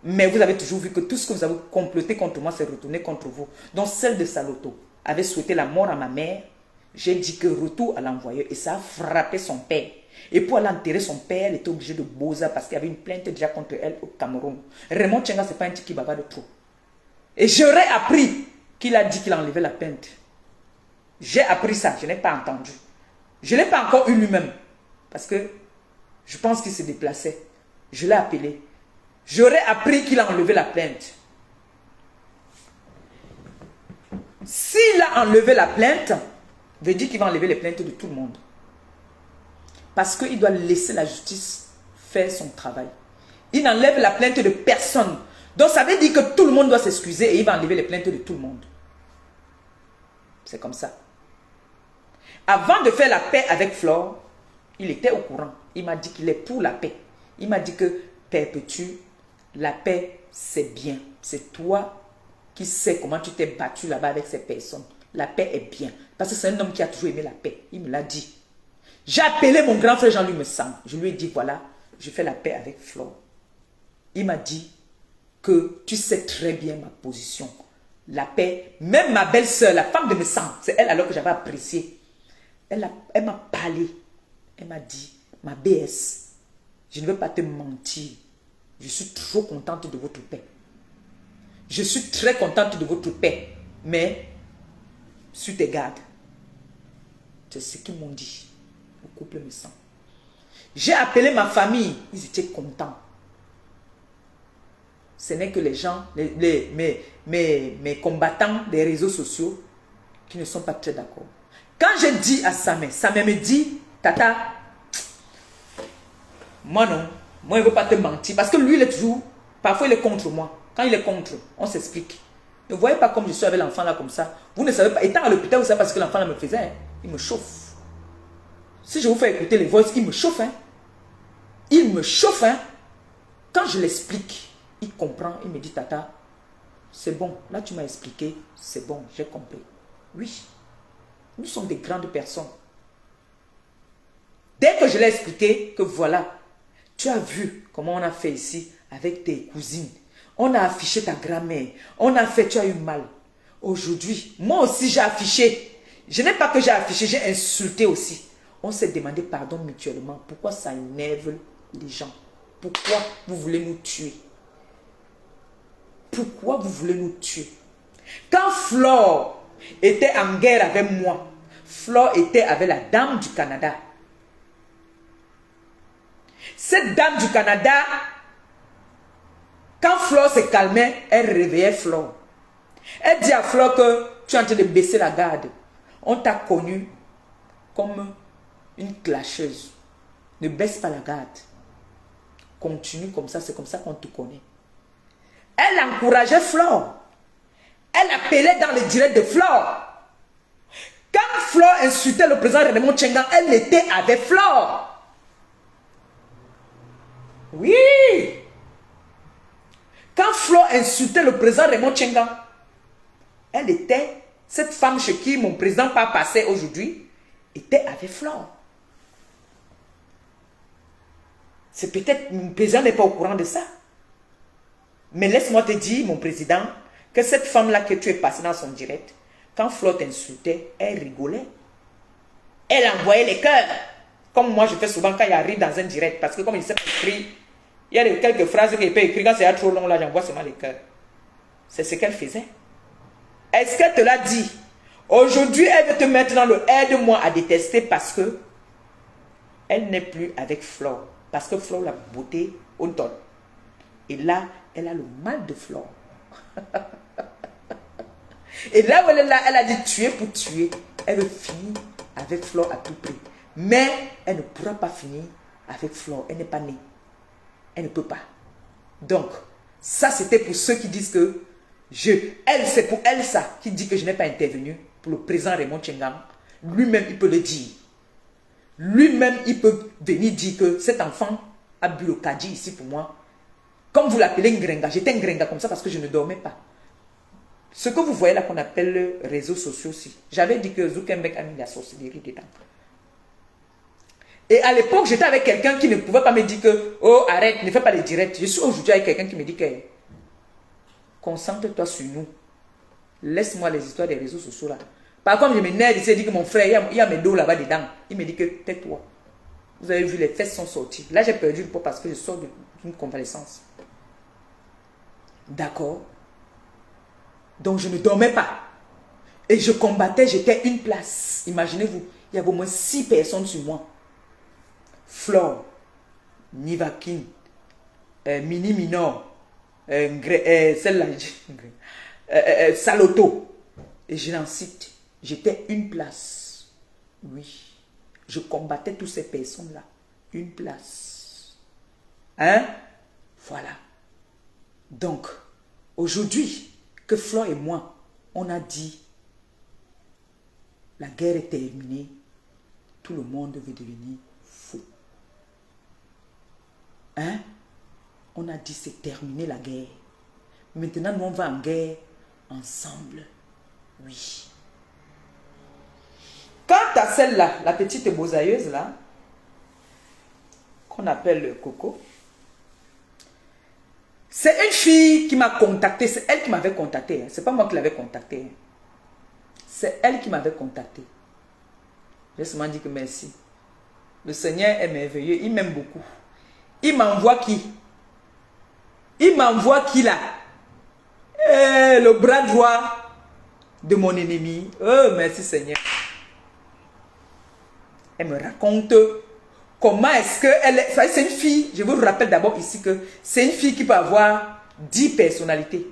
Mais vous avez toujours vu que tout ce que vous avez comploté contre moi s'est retourné contre vous. Donc celle de Saloto avait souhaité la mort à ma mère. J'ai dit que retour à l'envoyeur et ça a frappé son père. Et pour aller enterrer son père, elle était obligée de bosa parce qu'il y avait une plainte déjà contre elle au Cameroun. Raymond Tchengang, ce n'est pas un type qui bavarde de trop. Et j'aurais appris qu'il a dit qu'il a enlevé la plainte. J'ai appris ça, je n'ai pas entendu. Je ne l'ai pas encore eu lui-même. Parce que je pense qu'il se déplaçait. Je l'ai appelé. J'aurais appris qu'il a enlevé la plainte. S'il a enlevé la plainte, veut dire qu'il va enlever les plaintes de tout le monde. Parce qu'il doit laisser la justice faire son travail. Il n'enlève la plainte de personne. Donc ça veut dire que tout le monde doit s'excuser et il va enlever les plaintes de tout le monde. C'est comme ça. Avant de faire la paix avec Flore, il était au courant. Il m'a dit qu'il est pour la paix. Il m'a dit que, perpétue, la paix, c'est bien. C'est toi qui sais comment tu t'es battu là-bas avec ces personnes. La paix est bien. Parce que c'est un homme qui a toujours aimé la paix. Il me l'a dit. J'ai appelé mon grand frère Jean-Louis Messang. Je lui ai dit, voilà, je fais la paix avec Flore. Il m'a dit que tu sais très bien ma position. La paix, même ma belle-sœur, la femme de Messang, c'est elle alors que j'avais apprécié. Elle m'a parlé. Elle m'a dit, ma BS, je ne veux pas te mentir. Je suis trop contente de votre paix. Je suis très contente de votre paix. Mais, sur tes gardes. C'est ce qu'ils m'ont dit. Le couple Messang. J'ai appelé ma famille. Ils étaient contents. Ce n'est que les gens, mes combattants des réseaux sociaux qui ne sont pas très d'accord. Quand je dis à Samé me dit, Tata, moi non, moi je ne veux pas te mentir. Parce que lui, il est toujours, parfois il est contre moi. Quand il est contre, on s'explique. Ne voyez pas comme je suis avec l'enfant là comme ça. Vous ne savez pas, étant à l'hôpital, vous savez pas ce que l'enfant là me faisait. Hein? Il me chauffe. Si je vous fais écouter les voix, il me chauffe. Hein? Il me chauffe. Hein? Quand je l'explique, il comprend, il me dit, Tata, c'est bon, là tu m'as expliqué, c'est bon, j'ai compris. Oui, nous sommes des grandes personnes. Dès que je l'ai expliqué, que voilà, tu as vu comment on a fait ici avec tes cousines. On a affiché ta grand-mère, on a fait, tu as eu mal. Aujourd'hui, moi aussi j'ai affiché. Je n'ai pas que j'ai affiché, j'ai insulté aussi. On s'est demandé pardon mutuellement. Pourquoi ça énerve les gens? Pourquoi vous voulez nous tuer? Pourquoi vous voulez nous tuer? Quand Flore était en guerre avec moi, Flore était avec la dame du Canada. Cette dame du Canada, quand Flore se calmait, elle réveillait Flore. Elle dit à Flore que tu es en train de baisser la garde. On t'a connu comme une clasheuse. Ne baisse pas la garde. Continue comme ça, c'est comme ça qu'on te connaît. Elle encourageait Flore. Elle appelait dans le direct de Flore. Quand Flore insultait le président Raymond Tchengan, elle était avec Flore. Oui. Quand Flore insultait le président Raymond Tchengan, elle était, cette femme chez qui mon président pas passé aujourd'hui, était avec Flore. C'est peut-être, mon président n'est pas au courant de ça. Mais laisse-moi te dire, mon président, que cette femme-là que tu es passée dans son direct, quand Flore t'insultait, elle rigolait. Elle envoyait les cœurs. Comme moi, je fais souvent quand il arrive dans un direct. Parce que comme il sait pas écrire, il y a quelques phrases qu'il peut écrire. Quand c'est trop long, là, j'envoie seulement les cœurs. C'est ce qu'elle faisait. Est-ce qu'elle te l'a dit? Aujourd'hui, elle veut te mettre dans le aide-moi à détester parce que elle n'est plus avec Flore. Parce que Flore l'a beauté au don. Et là, elle a le mal de Flore. Et là où elle est là, elle a dit tuer pour tuer. Elle veut finir avec Flore à tout prix. Mais elle ne pourra pas finir avec Flore. Elle n'est pas née. Elle ne peut pas. Donc, ça c'était pour ceux qui disent que c'est pour elle ça, qui dit que je n'ai pas intervenu pour le président Raymond Tchengan. Lui-même, il peut le dire. Lui-même, il peut venir dire que cet enfant a bu le kadi ici pour moi. Comme vous l'appelez Ngrenga, j'étais Ngrenga comme ça parce que je ne dormais pas. Ce que vous voyez là qu'on appelle réseaux sociaux aussi. J'avais dit que Zuckerberg a mis la sorcellerie dedans. Et à l'époque, j'étais avec quelqu'un qui ne pouvait pas me dire que oh arrête, ne fais pas les directs. Je suis aujourd'hui avec quelqu'un qui me dit que concentre-toi sur nous. Laisse-moi les histoires des réseaux sociaux là. Par contre, je m'énerve, il s'est dit que mon frère, il y a mes dos là-bas dedans. Il me dit que tais-toi. Vous avez vu, les fesses sont sorties. Là, j'ai perdu le poids parce que je sors d'une convalescence. D'accord? Donc, je ne dormais pas. Et je combattais, j'étais une place. Imaginez-vous, il y avait au moins 6 personnes sur moi. Flore, Nivakin, Mini Minor, celle-là, Saloto. Et je l'en cite. J'étais une place. Oui. Je combattais toutes ces personnes-là. Une place. Hein? Voilà. Donc, aujourd'hui, que Flore et moi, on a dit, la guerre est terminée, tout le monde veut devenir fou. Hein? On a dit, c'est terminé la guerre. Maintenant, nous, on va en guerre ensemble. Oui. Quant à celle-là, la petite bosailleuse là, qu'on appelle Coco, c'est une fille qui m'a contacté. C'est elle qui m'avait contacté. Hein. C'est pas moi qui l'avais contacté. Hein. C'est elle qui m'avait contacté. J'ai seulement dit que merci. Le Seigneur est merveilleux. Il m'aime beaucoup. Il m'envoie qui? Il m'envoie qui là? Le bras droit de mon ennemi. Oh, merci Seigneur. Elle me raconte comment est-ce qu'elle est... C'est une fille, je vous rappelle d'abord ici que c'est une fille qui peut avoir 10 personnalités.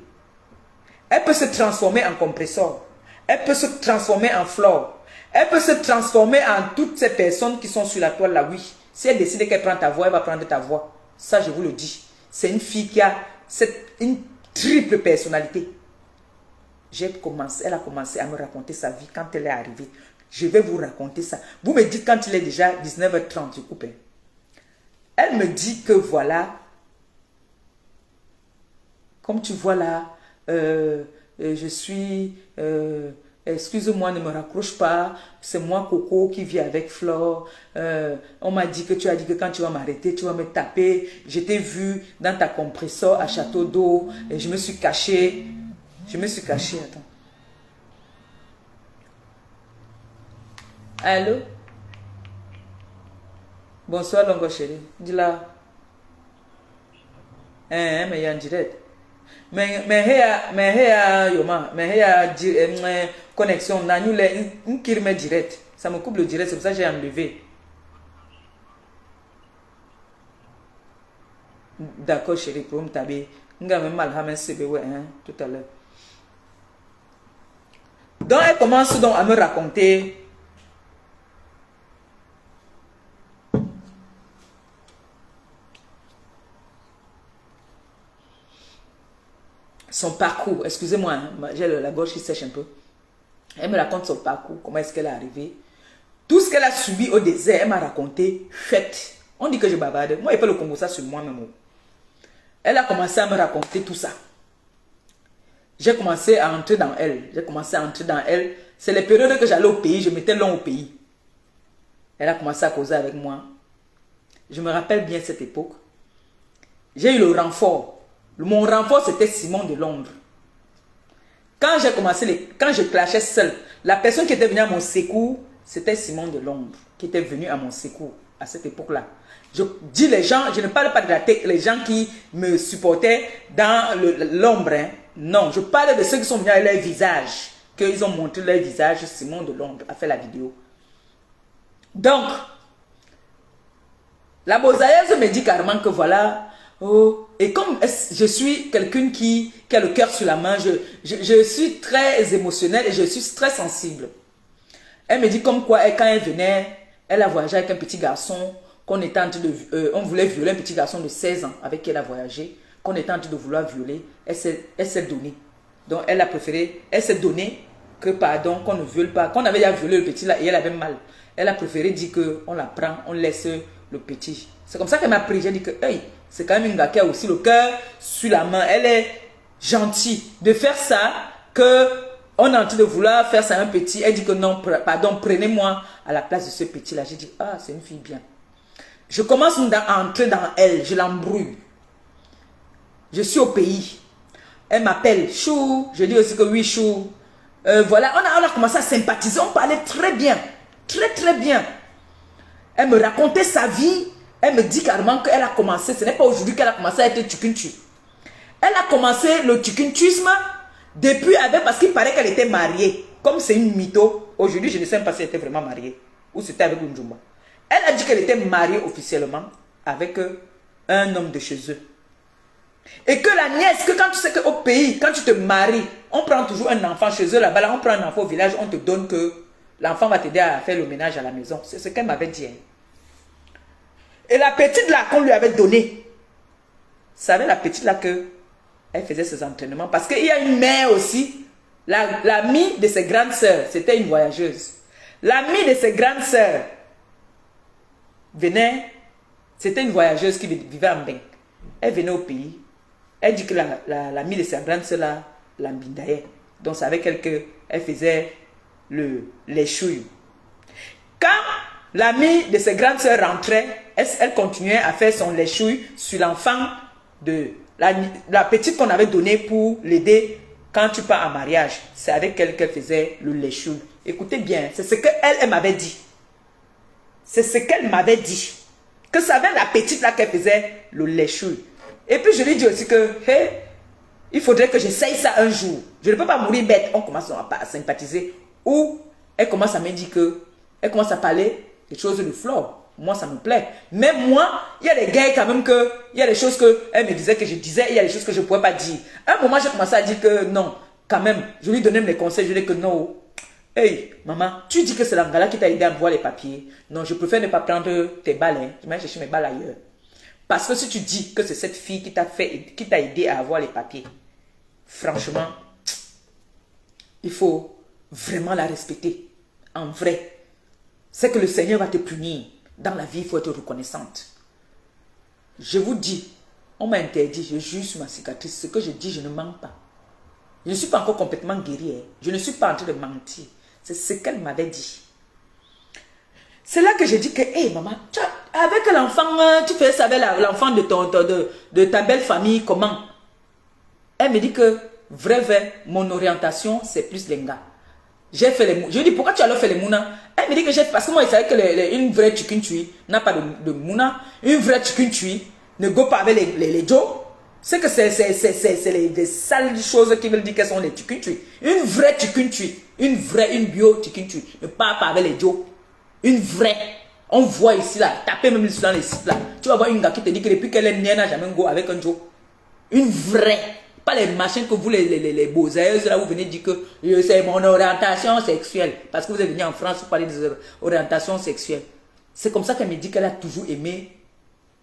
Elle peut se transformer en compresseur. Elle peut se transformer en flore. Elle peut se transformer en toutes ces personnes qui sont sur la toile là, oui. Si elle décide qu'elle prend ta voix, elle va prendre ta voix. Ça, je vous le dis. C'est une fille qui a une triple personnalité. Elle a commencé à me raconter sa vie quand elle est arrivée. Je vais vous raconter ça. Vous me dites quand il est déjà 19h30, je coupe. Elle me dit que voilà, comme tu vois là, je suis, excuse-moi, ne me raccroche pas, c'est moi Coco qui vit avec Flore. On m'a dit que tu as dit que quand tu vas m'arrêter, tu vas me taper. Je t'ai vu dans ta compresseur à Château d'Eau et je me suis cachée. Attends. Allô? Bonsoir, Longo chérie. Dis-la. Mais il y a un direct. Mais connexion. Une kirme direct. Ça me coupe le direct, c'est pour ça que j'ai enlevé. D'accord, chérie, pour me taber. Tout à l'heure. Donc, elle commence donc à me raconter son parcours. Excusez-moi, hein, j'ai la gorge qui sèche un peu. Elle me raconte son parcours, comment est-ce qu'elle est arrivée. Tout ce qu'elle a subi au désert, elle m'a raconté, fait. On dit que je bavarde. Moi, je peux le Congo ça sur moi-même. Elle a commencé à me raconter tout ça. J'ai commencé à entrer dans elle. C'est les périodes que j'allais au pays, je m'étais long au pays. Elle a commencé à causer avec moi. Je me rappelle bien cette époque. J'ai eu le renfort. Mon renfort, c'était Simon de Londres. Quand je clashais seul, la personne qui était venue à mon secours, c'était Simon de Londres, qui était venu à mon secours à cette époque-là. Je dis les gens, je ne parle pas de la tête, les gens qui me supportaient dans l'ombre. Hein. Non, je parle de ceux qui sont venus avec leur visage, qu'ils ont montré leur visage. Simon de Londres a fait la vidéo. Donc, la bosailleuse me dit carrément que voilà, oh, et comme je suis quelqu'un qui a le cœur sur la main, je suis très émotionnelle et je suis très sensible. Elle me dit comme quoi, quand elle venait, elle a voyagé avec un petit garçon, qu'on était en train de, on voulait violer un petit garçon de 16 ans avec qui elle a voyagé, qu'on était en train de vouloir violer, elle s'est donnée. Donc elle a préféré, elle s'est donnée que pardon, qu'on ne viole pas, qu'on avait déjà violé le petit là et elle avait mal. Elle a préféré dire qu'on la prend, on laisse le petit. C'est comme ça qu'elle m'a pris, j'ai dit que, hey, c'est quand même une gars qui a aussi le cœur sur la main, elle est gentille. De faire ça, que on est en train de vouloir faire ça à un petit, elle dit que non, pardon, prenez-moi à la place de ce petit là. J'ai dit, ah, c'est une fille bien. Je commence à entrer dans elle, je l'embrouille. Je suis au pays. Elle m'appelle Chou. Je dis aussi que oui, Chou. Voilà, on a commencé à sympathiser. On parlait très bien. Très, très bien. Elle me racontait sa vie. Elle me dit carrément qu'elle a commencé. Ce n'est pas aujourd'hui qu'elle a commencé à être tukuntu. Elle a commencé le tukuntusme depuis avec, parce qu'il paraît qu'elle était mariée. comme c'est une mytho, aujourd'hui, je ne sais même pas si elle était vraiment mariée ou c'était avec Njumba. Elle a dit qu'elle était mariée officiellement avec un homme de chez eux. Et que la nièce, que quand tu sais qu'au pays, quand tu te maries, on prend toujours un enfant chez eux là-bas, là, on prend un enfant au village, on te donne que l'enfant va t'aider à faire le ménage à la maison. C'est ce qu'elle m'avait dit. Hein. Et la petite là qu'on lui avait donnée, savait la petite là que elle faisait ses entraînements. Parce qu'il y a une mère aussi, l'amie de ses grandes sœurs, c'était une voyageuse. L'amie de ses grandes sœurs venait, c'était une voyageuse qui vivait en Bain. Elle venait au pays. Elle dit que l'amie de sa grande sœur là, l'ambindaye. Donc c'est avec elle qu'elle faisait les chouilles. Quand l'amie de ses grandes sœurs rentrait, elle continuait à faire son léchouille sur l'enfant de la petite qu'on avait donnée pour l'aider quand tu pars en mariage. C'est avec elle qu'elle faisait le léchouille. Écoutez bien, c'est ce qu'elle m'avait dit. C'est ce qu'elle m'avait dit. Que ça avait la petite là qu'elle faisait le léchouille. Et puis je lui dis aussi que, hey, il faudrait que j'essaye ça un jour. Je ne peux pas mourir bête. On commence à sympathiser. Ou elle commence à me dire que, elle commence à parler des choses de flore. Moi, ça me plaît. Mais moi, il y a des gars quand même que, il y a des choses qu'elle me disait que je disais, il y a des choses que je ne pouvais pas dire. À un moment, j'ai commencé à dire que non, quand même, je lui donnais mes conseils, je lui dis que non. Hey, maman, tu dis que c'est l'Angala qui t'a aidé à voir les papiers. Non, je préfère ne pas prendre tes balles. Hein. Je vais chercher mes balles ailleurs. Parce que si tu dis que c'est cette fille qui t'a aidé à avoir les papiers, franchement, il faut vraiment la respecter. En vrai, c'est que le Seigneur va te punir. Dans la vie, il faut être reconnaissante. Je vous dis, on m'a interdit, je juge sur ma cicatrice. Ce que je dis, je ne mens pas. Je ne suis pas encore complètement guérie. Hein. Je ne suis pas en train de mentir. C'est ce qu'elle m'avait dit. C'est là que j'ai dit que, hé maman, avec l'enfant, tu fais ça avec l'enfant de ta belle famille, comment? Elle me dit que, vrai, mon orientation, c'est plus l'enga. J'ai fait les mouna. Je lui dis, pourquoi tu as alors fait les mouna? Elle me dit que j'ai fait, parce que moi, je savais que une vraie chicken tui n'a pas de mouna. Une vraie chicken tui ne go pas avec les joe. C'est que c'est les sales choses qui veulent dire qu'elles sont les chicken tui. Une vraie chicken tui, une bio chicken tui ne part pas avec les joe. Une vraie. On voit ici là, tapez même dans les sites là. Tu vas voir une gars qui te dit que depuis qu'elle est née, elle n'a jamais go avec un joe. Une vraie. Pas les machins que vous, les beaux aïeux, là, vous venez dire que c'est mon orientation sexuelle. Parce que vous êtes venu en France pour parler des orientations sexuelles. C'est comme ça qu'elle me dit qu'elle a toujours aimé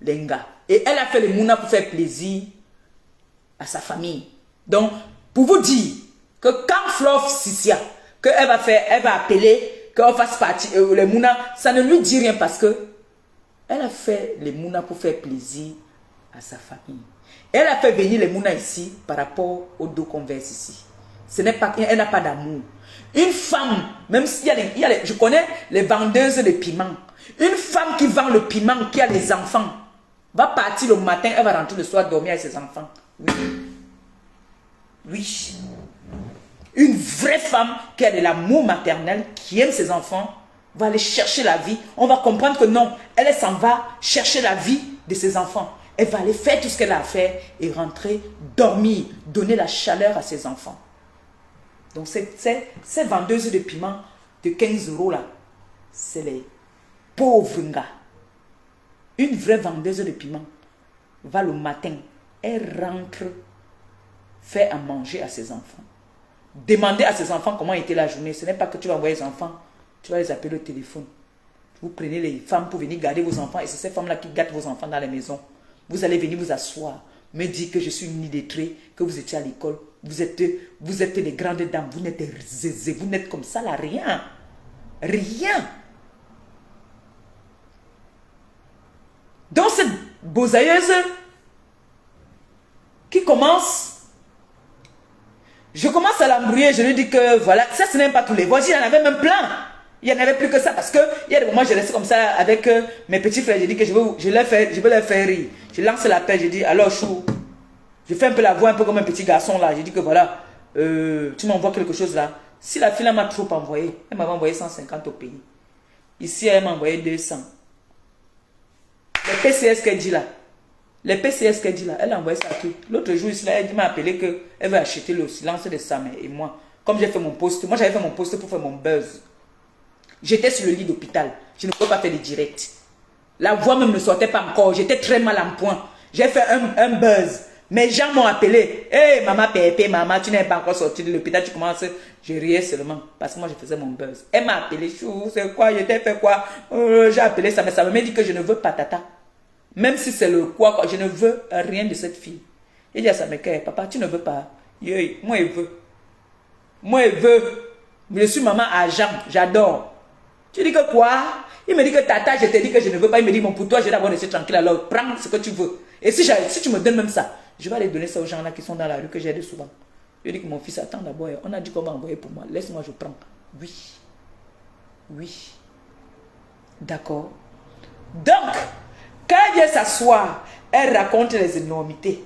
les gars. Et elle a fait les mouna pour faire plaisir à sa famille. Donc, pour vous dire que quand Flore Sissia, qu'elle va faire, elle va appeler, qu'on fasse partie, les mouna, ça ne lui dit rien parce que elle a fait les mouna pour faire plaisir à sa famille. Elle a fait venir les mouna ici par rapport aux deux qu'on verse ici. Ce n'est pas, elle n'a pas d'amour. Une femme, même s'il y a je connais les vendeuses de piment. Une femme qui vend le piment, qui a des enfants, va partir le matin, elle va rentrer le soir dormir avec ses enfants. Oui. Oui. Une vraie femme qui a de l'amour maternel, qui aime ses enfants, va aller chercher la vie. On va comprendre que non, elle s'en va chercher la vie de ses enfants. Elle va aller faire tout ce qu'elle a à faire et rentrer, dormir, donner la chaleur à ses enfants. Donc ces vendeuses de piment de 15 € là, c'est les pauvres gars. Une vraie vendeuse de piment va le matin, elle rentre, fait à manger à ses enfants. Demander à ses enfants comment était la journée. Ce n'est pas que tu vas envoyer les enfants, tu vas les appeler au téléphone. Vous prenez les femmes pour venir garder vos enfants et c'est ces femmes-là qui gâtent vos enfants dans les maisons. Vous allez venir vous asseoir, me dire que je suis une illettrée, que vous étiez à l'école, vous êtes les grandes dames, vous n'êtes zézé, vous n'êtes comme ça là, rien. Rien. Donc cette bosailleuse qui commence, je commence à l'embrouiller, je lui dis que voilà, ça ce n'est pas tous les voisins, il y en avait même plein. Il n'y en avait plus que ça parce que il y a des moments je reste comme ça avec mes petits frères, je dis que je veux leur faire rire. Je lance l'appel, je dis alors chou, je fais un peu la voix un peu comme un petit garçon là, je dis que voilà, tu m'envoies quelque chose là. Si la fille m'a trop envoyé, elle m'avait envoyé 150 au pays. Ici elle m'a envoyé 200. Les PCS qu'elle dit là, elle a envoyé ça tout. L'autre jour ici là, elle m'a appelé qu'elle veut acheter le silence de Sam et moi. comme j'ai fait mon post. Moi, j'avais fait mon post pour faire mon buzz. J'étais sur le lit d'hôpital. Je ne pouvais pas faire des directs. La voix même ne sortait pas encore. J'étais très mal en point. J'ai fait un buzz. Mes gens m'ont appelé. Hé, maman Pépé, maman, tu n'es pas encore sorti de l'hôpital. Tu commences. Je riais seulement. Parce que moi, je faisais mon buzz. Elle m'a appelé. Chou, c'est quoi? Je t'ai fait quoi? J'ai appelé ça. Mais ça m'a dit que je ne veux pas tata. Même si c'est le quoi. Je ne veux rien de cette fille. Il dit à sa mère, papa, tu ne veux pas. Moi, il veut. Moi, il veut. Je suis maman agent. J'adore. Tu dis que quoi? Il me dit que tata, je te dis que je ne veux pas. Il me dit, bon, pour toi, je vais d'abord rester tranquille. Alors, prends ce que tu veux. Et si tu me donnes même ça, je vais aller donner ça aux gens là qui sont dans la rue que j'aide souvent. Je dis que mon fils, attends d'abord. On a dit qu'on va envoyer pour moi. Laisse-moi, je prends. Oui. Oui. D'accord. Donc, quand elle vient s'asseoir, elle raconte les énormités.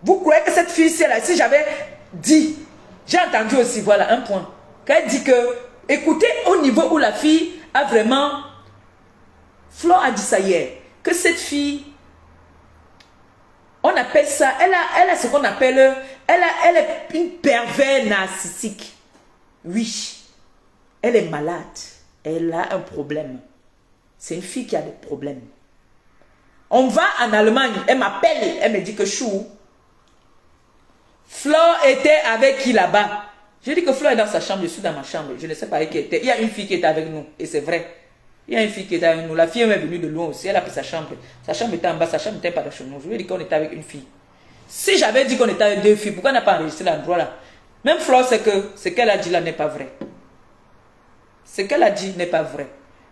Vous croyez que cette fille-ci, si j'avais dit, j'ai entendu aussi, voilà, un point. Quand elle dit que, écoutez, au niveau où la fille a vraiment... Flo a dit ça hier, que cette fille, on appelle ça, elle a ce qu'on appelle, elle est une pervers narcissique. Oui, elle est malade, elle a un problème. C'est une fille qui a des problèmes. On va en Allemagne, elle m'appelle, elle me dit que chou, Flo était avec qui là-bas? Je dis que Flo est dans sa chambre, je suis dans ma chambre. Je ne sais pas avec qui était. Il y a une fille qui était avec nous. Et c'est vrai. Il y a une fille qui était avec nous. La fille est venue de loin aussi. Elle a pris sa chambre. Sa chambre était en bas. Sa chambre n'était pas dans chez nous. Je lui ai dit qu'on était avec une fille. Si j'avais dit qu'on était avec deux filles, pourquoi on n'a pas enregistré l'endroit là? Même Flo, c'est que ce qu'elle a dit là n'est pas vrai. Ce qu'elle a dit n'est pas vrai.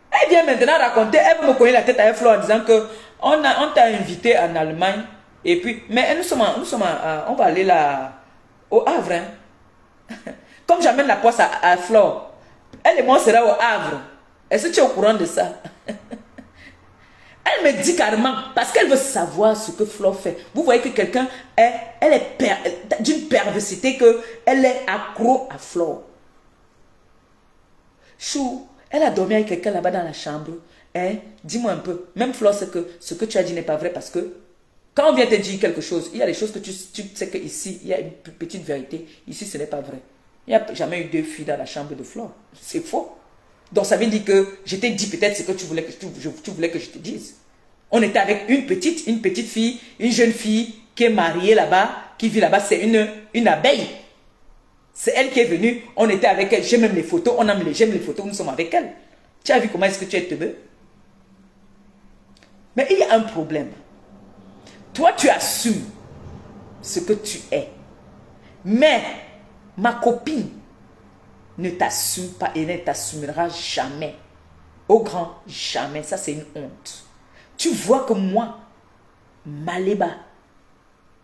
Elle vient maintenant raconter. Elle veut me cogner la tête avec Flo en disant que on t'a invité en Allemagne. Et puis, mais on va aller là au Havre. Hein? Comme j'amène la poisse à Flore, elle et moi sera au Havre. Est-ce que tu es au courant de ça? Elle me dit carrément, parce qu'elle veut savoir ce que Flore fait. Vous voyez que quelqu'un elle est d'une perversité qu'elle est accro à Flore. Chou, elle a dormi avec quelqu'un là-bas dans la chambre. Hein? Dis-moi un peu. Même Flore sait que ce que tu as dit n'est pas vrai parce que quand on vient te dire quelque chose, il y a des choses que tu sais qu'ici, il y a une petite vérité. Ici, ce n'est pas vrai. Il n'y a jamais eu deux filles dans la chambre de Flore. C'est faux. Donc, ça veut dire que je t'ai dit peut-être ce que tu voulais que je te dise. On était avec une petite fille, une jeune fille qui est mariée là-bas, qui vit là-bas. C'est une abeille. C'est elle qui est venue. On était avec elle. J'aime même les photos. J'aime les photos. Nous sommes avec elle. Tu as vu comment est-ce que tu es teubeux? Mais il y a un problème. Toi, tu assumes ce que tu es. Mais ma copine ne t'assume pas et ne t'assumera jamais. Au grand jamais. Ça, c'est une honte. Tu vois que moi, Maléba,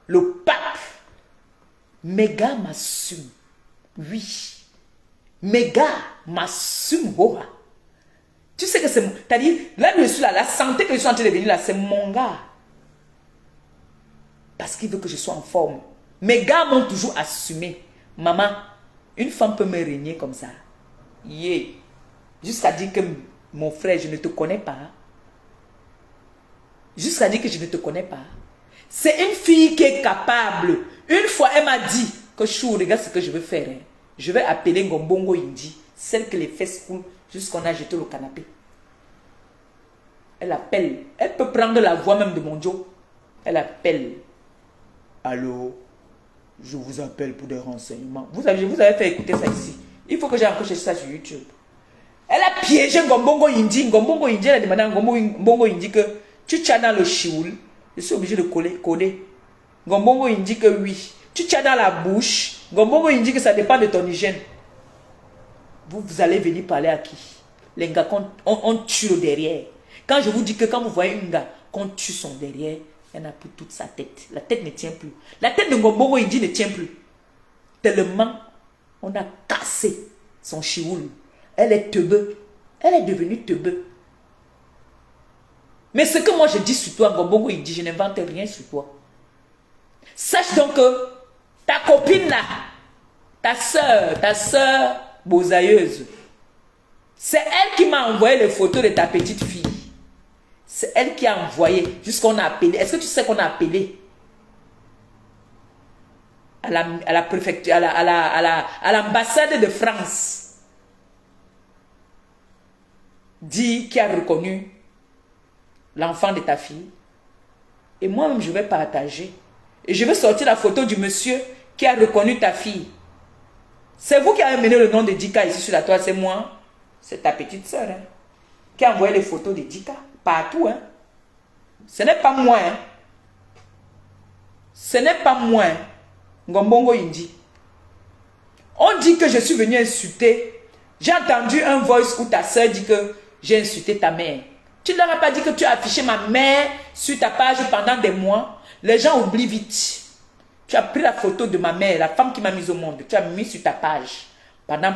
le pape, mes gars m'assument. Oui. Mes gars m'assument. Tu sais que c'est mon... C'est-à-dire, là, je suis là, la santé que je suis en train de venir là, c'est mon gars. Parce qu'il veut que je sois en forme. Mes gars m'ont toujours assumé. Maman, une femme peut me régner comme ça. Yeah. Jusqu'à dire que mon frère, je ne te connais pas. Jusqu'à dire que je ne te connais pas. C'est une fille qui est capable. Une fois, elle m'a dit que chou, regarde ce que je veux faire. Hein. Je vais appeler Ngombongo Indi, celle que les fesses coulent jusqu'on a jeté le canapé. Elle appelle. Elle peut prendre la voix même de mon Joe. Elle appelle. Allô, je vous appelle pour des renseignements. Vous avez fait écouter ça ici. Il faut que j'ai encore cherché ça sur YouTube. Elle a piégé Ngombongo Indi. Ngombongo Indi, elle a demandé à Ngombongo Indi que tu tiens dans le chioul. Je suis obligé de coder. Ngombongo Indi que oui. Tu tiens dans la bouche. Ngombongo Indi que ça dépend de ton hygiène. Vous allez venir parler à qui? Les gars, on tue le derrière. Quand je vous dis que quand vous voyez un gars, qu'on tue son derrière, il y en a pour toute sa tête. La tête ne tient plus. La tête de Ngombongo Indi ne tient plus. Tellement, on a cassé son chioul. Elle est teubeux. Elle est devenue teubeux. Mais ce que moi je dis sur toi, Ngombongo Indi, je n'invente rien sur toi. Sache donc que ta copine là, ta soeur bosailleuse, c'est elle qui m'a envoyé les photos de ta petite fille. C'est elle qui a envoyé jusqu'on a appelé. Est-ce que tu sais qu'on a appelé? à la préfecture, à l'ambassade de France, dit qui a reconnu l'enfant de ta fille. Et moi-même, je vais partager. Et je vais sortir la photo du monsieur qui a reconnu ta fille. C'est vous qui avez mené le nom de Dika ici sur la toile, c'est moi. C'est ta petite soeur, hein, qui a envoyé les photos de Dika partout. Hein. Ce n'est pas moi. Hein. Ce n'est pas moi. Hein. Ngombongo Indi. On dit que je suis venu insulter. J'ai entendu un voice où ta soeur dit que j'ai insulté ta mère. Tu ne leur as pas dit que tu as affiché ma mère sur ta page pendant des mois. Les gens oublient vite. Tu as pris la photo de ma mère, la femme qui m'a mise au monde. Tu as mis sur ta page pendant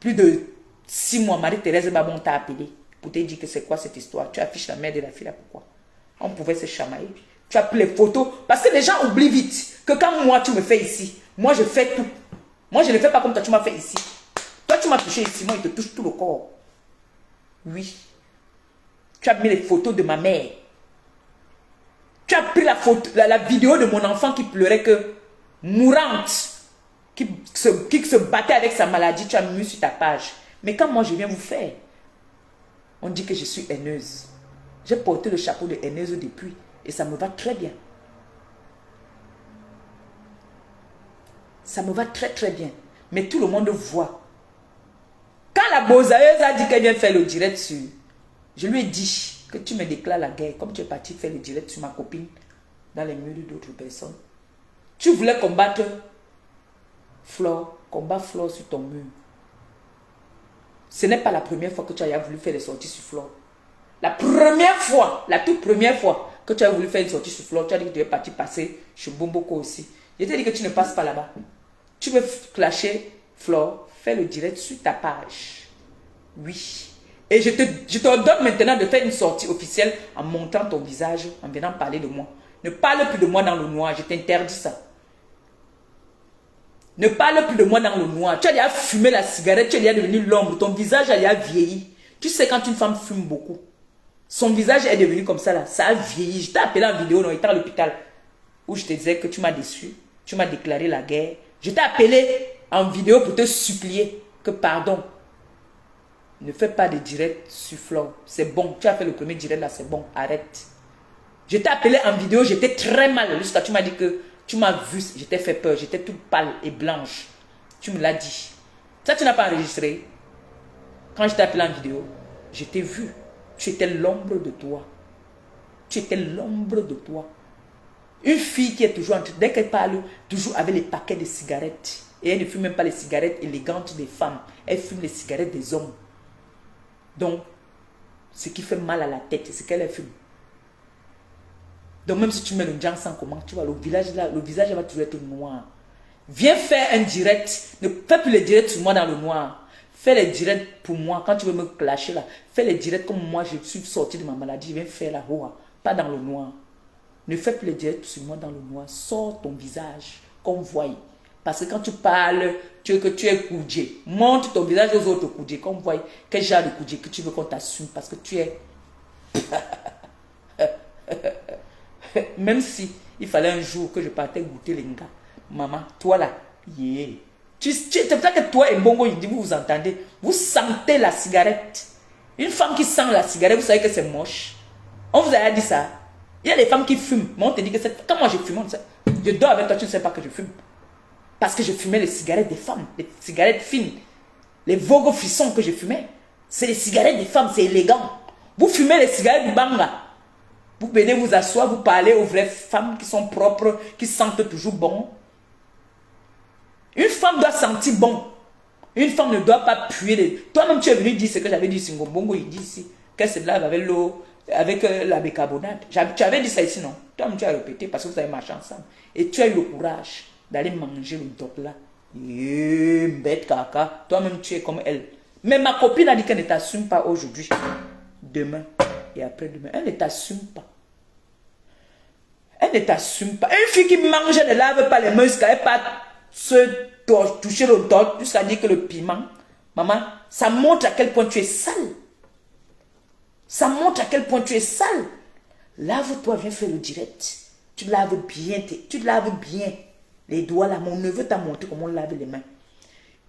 plus de 6 mois. Marie-Thérèse Babon t'a appelé pour te dire que c'est quoi cette histoire. Tu affiches la mère de la fille là, pourquoi? On pouvait se chamailler. Tu as pris les photos. Parce que les gens oublient vite que quand moi tu me fais ici, moi je fais tout. Moi je ne fais pas comme toi tu m'as fait ici. Toi tu m'as touché ici, moi il te touche tout le corps. Oui. Tu as mis les photos de ma mère. Tu as pris la vidéo de mon enfant qui pleurait que mourante, qui se battait avec sa maladie, tu as mis sur ta page. Mais quand moi je viens vous faire, on dit que je suis haineuse. J'ai porté le chapeau de haineuse depuis et ça me va très bien. Ça me va très très bien. Mais tout le monde voit. Quand la bosailleuse a dit qu'elle vient faire le direct sur, je lui ai dit que tu me déclares la guerre, comme tu es parti faire le direct sur ma copine dans les murs d'autres personnes. Tu voulais combattre Flore, combat Flore sur ton mur. Ce n'est pas la première fois que tu as voulu faire des sorties sur Flore. La première fois, la toute première fois que tu as voulu faire une sortie sur Flore, tu as dit que tu es parti passer chez Bomboko aussi. Je t'ai dit que tu ne passes pas là-bas. Tu veux clasher Flore, fais le direct sur ta page. Oui. Et je te donne maintenant de faire une sortie officielle en montrant ton visage, en venant parler de moi. Ne parle plus de moi dans le noir, je t'interdis ça. Ne parle plus de moi dans le noir. Tu as déjà fumé la cigarette, tu es déjà devenu l'ombre, ton visage a déjà vieilli. Tu sais quand une femme fume beaucoup, son visage est devenu comme ça là, ça a vieilli. Je t'ai appelé en vidéo, non, il était à l'hôpital, où je te disais que tu m'as déçu, tu m'as déclaré la guerre. Je t'ai appelé en vidéo pour te supplier que pardon. Ne fais pas de direct sur Flore. C'est bon. Tu as fait le premier direct là, c'est bon. Arrête. Je t'ai appelé en vidéo, j'étais très mal. Jusqu'à tu m'as dit que tu m'as vu, j'étais fait peur. J'étais toute pâle et blanche. Tu me l'as dit. Ça, tu n'as pas enregistré. Quand je t'ai appelé en vidéo, je t'ai vu. Tu étais l'ombre de toi. Tu étais l'ombre de toi. Une fille qui est toujours en train, dès qu'elle parle, toujours avec les paquets de cigarettes. Et elle ne fume même pas les cigarettes élégantes des femmes. Elle fume les cigarettes des hommes. Donc, ce qui fait mal à la tête, c'est qu'elle fume. Donc, même si tu mets le Jansan comment, tu vois, le visage va toujours être noir. Viens faire un direct. Ne fais plus les directs sur moi dans le noir. Fais les directs pour moi. Quand tu veux me clasher là, fais les directs comme moi, je suis sorti de ma maladie. Viens faire la roue, pas dans le noir. Ne fais plus les directs sur moi dans le noir. Sors ton visage, qu'on voie. Parce que quand tu parles, tu es Koudjé. Montre ton visage aux autres Koudjé. Qu'on voit quel genre de Koudjé que tu veux qu'on t'assume. Parce que tu es... Même si il fallait un jour que je partais goûter les gars. Maman, toi là, yeah. C'est pour ça que toi et Bongo Indi, vous vous entendez. Vous sentez la cigarette. Une femme qui sent la cigarette, vous savez que c'est moche. On vous a dit ça. Il y a des femmes qui fument. Mais on te dit que c'est... Quand moi je fume, je dors avec toi, tu ne sais pas que je fume. Parce que je fumais les cigarettes des femmes, les cigarettes fines, les Vogue frissons que je fumais. C'est les cigarettes des femmes, c'est élégant. Vous fumez les cigarettes du Banga. Vous venez vous asseoir, vous parlez aux vraies femmes qui sont propres, qui sentent toujours bon. Une femme doit sentir bon. Une femme ne doit pas puer. Toi-même, tu es venu dire ce que j'avais dit sur Bongo, il dit ici, qu'elle se lave avec l'eau, avec la bicarbonate. Tu avais dit ça ici, non? Toi-même, tu as répété parce que vous avez marché ensemble. Et tu as eu le courage d'aller manger le doc là. Bête caca. Toi-même, tu es comme elle. Mais ma copine a dit qu'elle ne t'assume pas aujourd'hui, demain et après-demain. Elle ne t'assume pas. Elle ne t'assume pas. Une fille qui mange, elle ne lave pas les mains jusqu'à pas se toucher le doc, jusqu'à dire que le piment, maman, ça montre à quel point tu es sale. Ça montre à quel point tu es sale. Lave-toi, viens faire le direct. Tu te laves bien, tu te laves bien. Les doigts là, mon neveu t'a montré comment on lave les mains.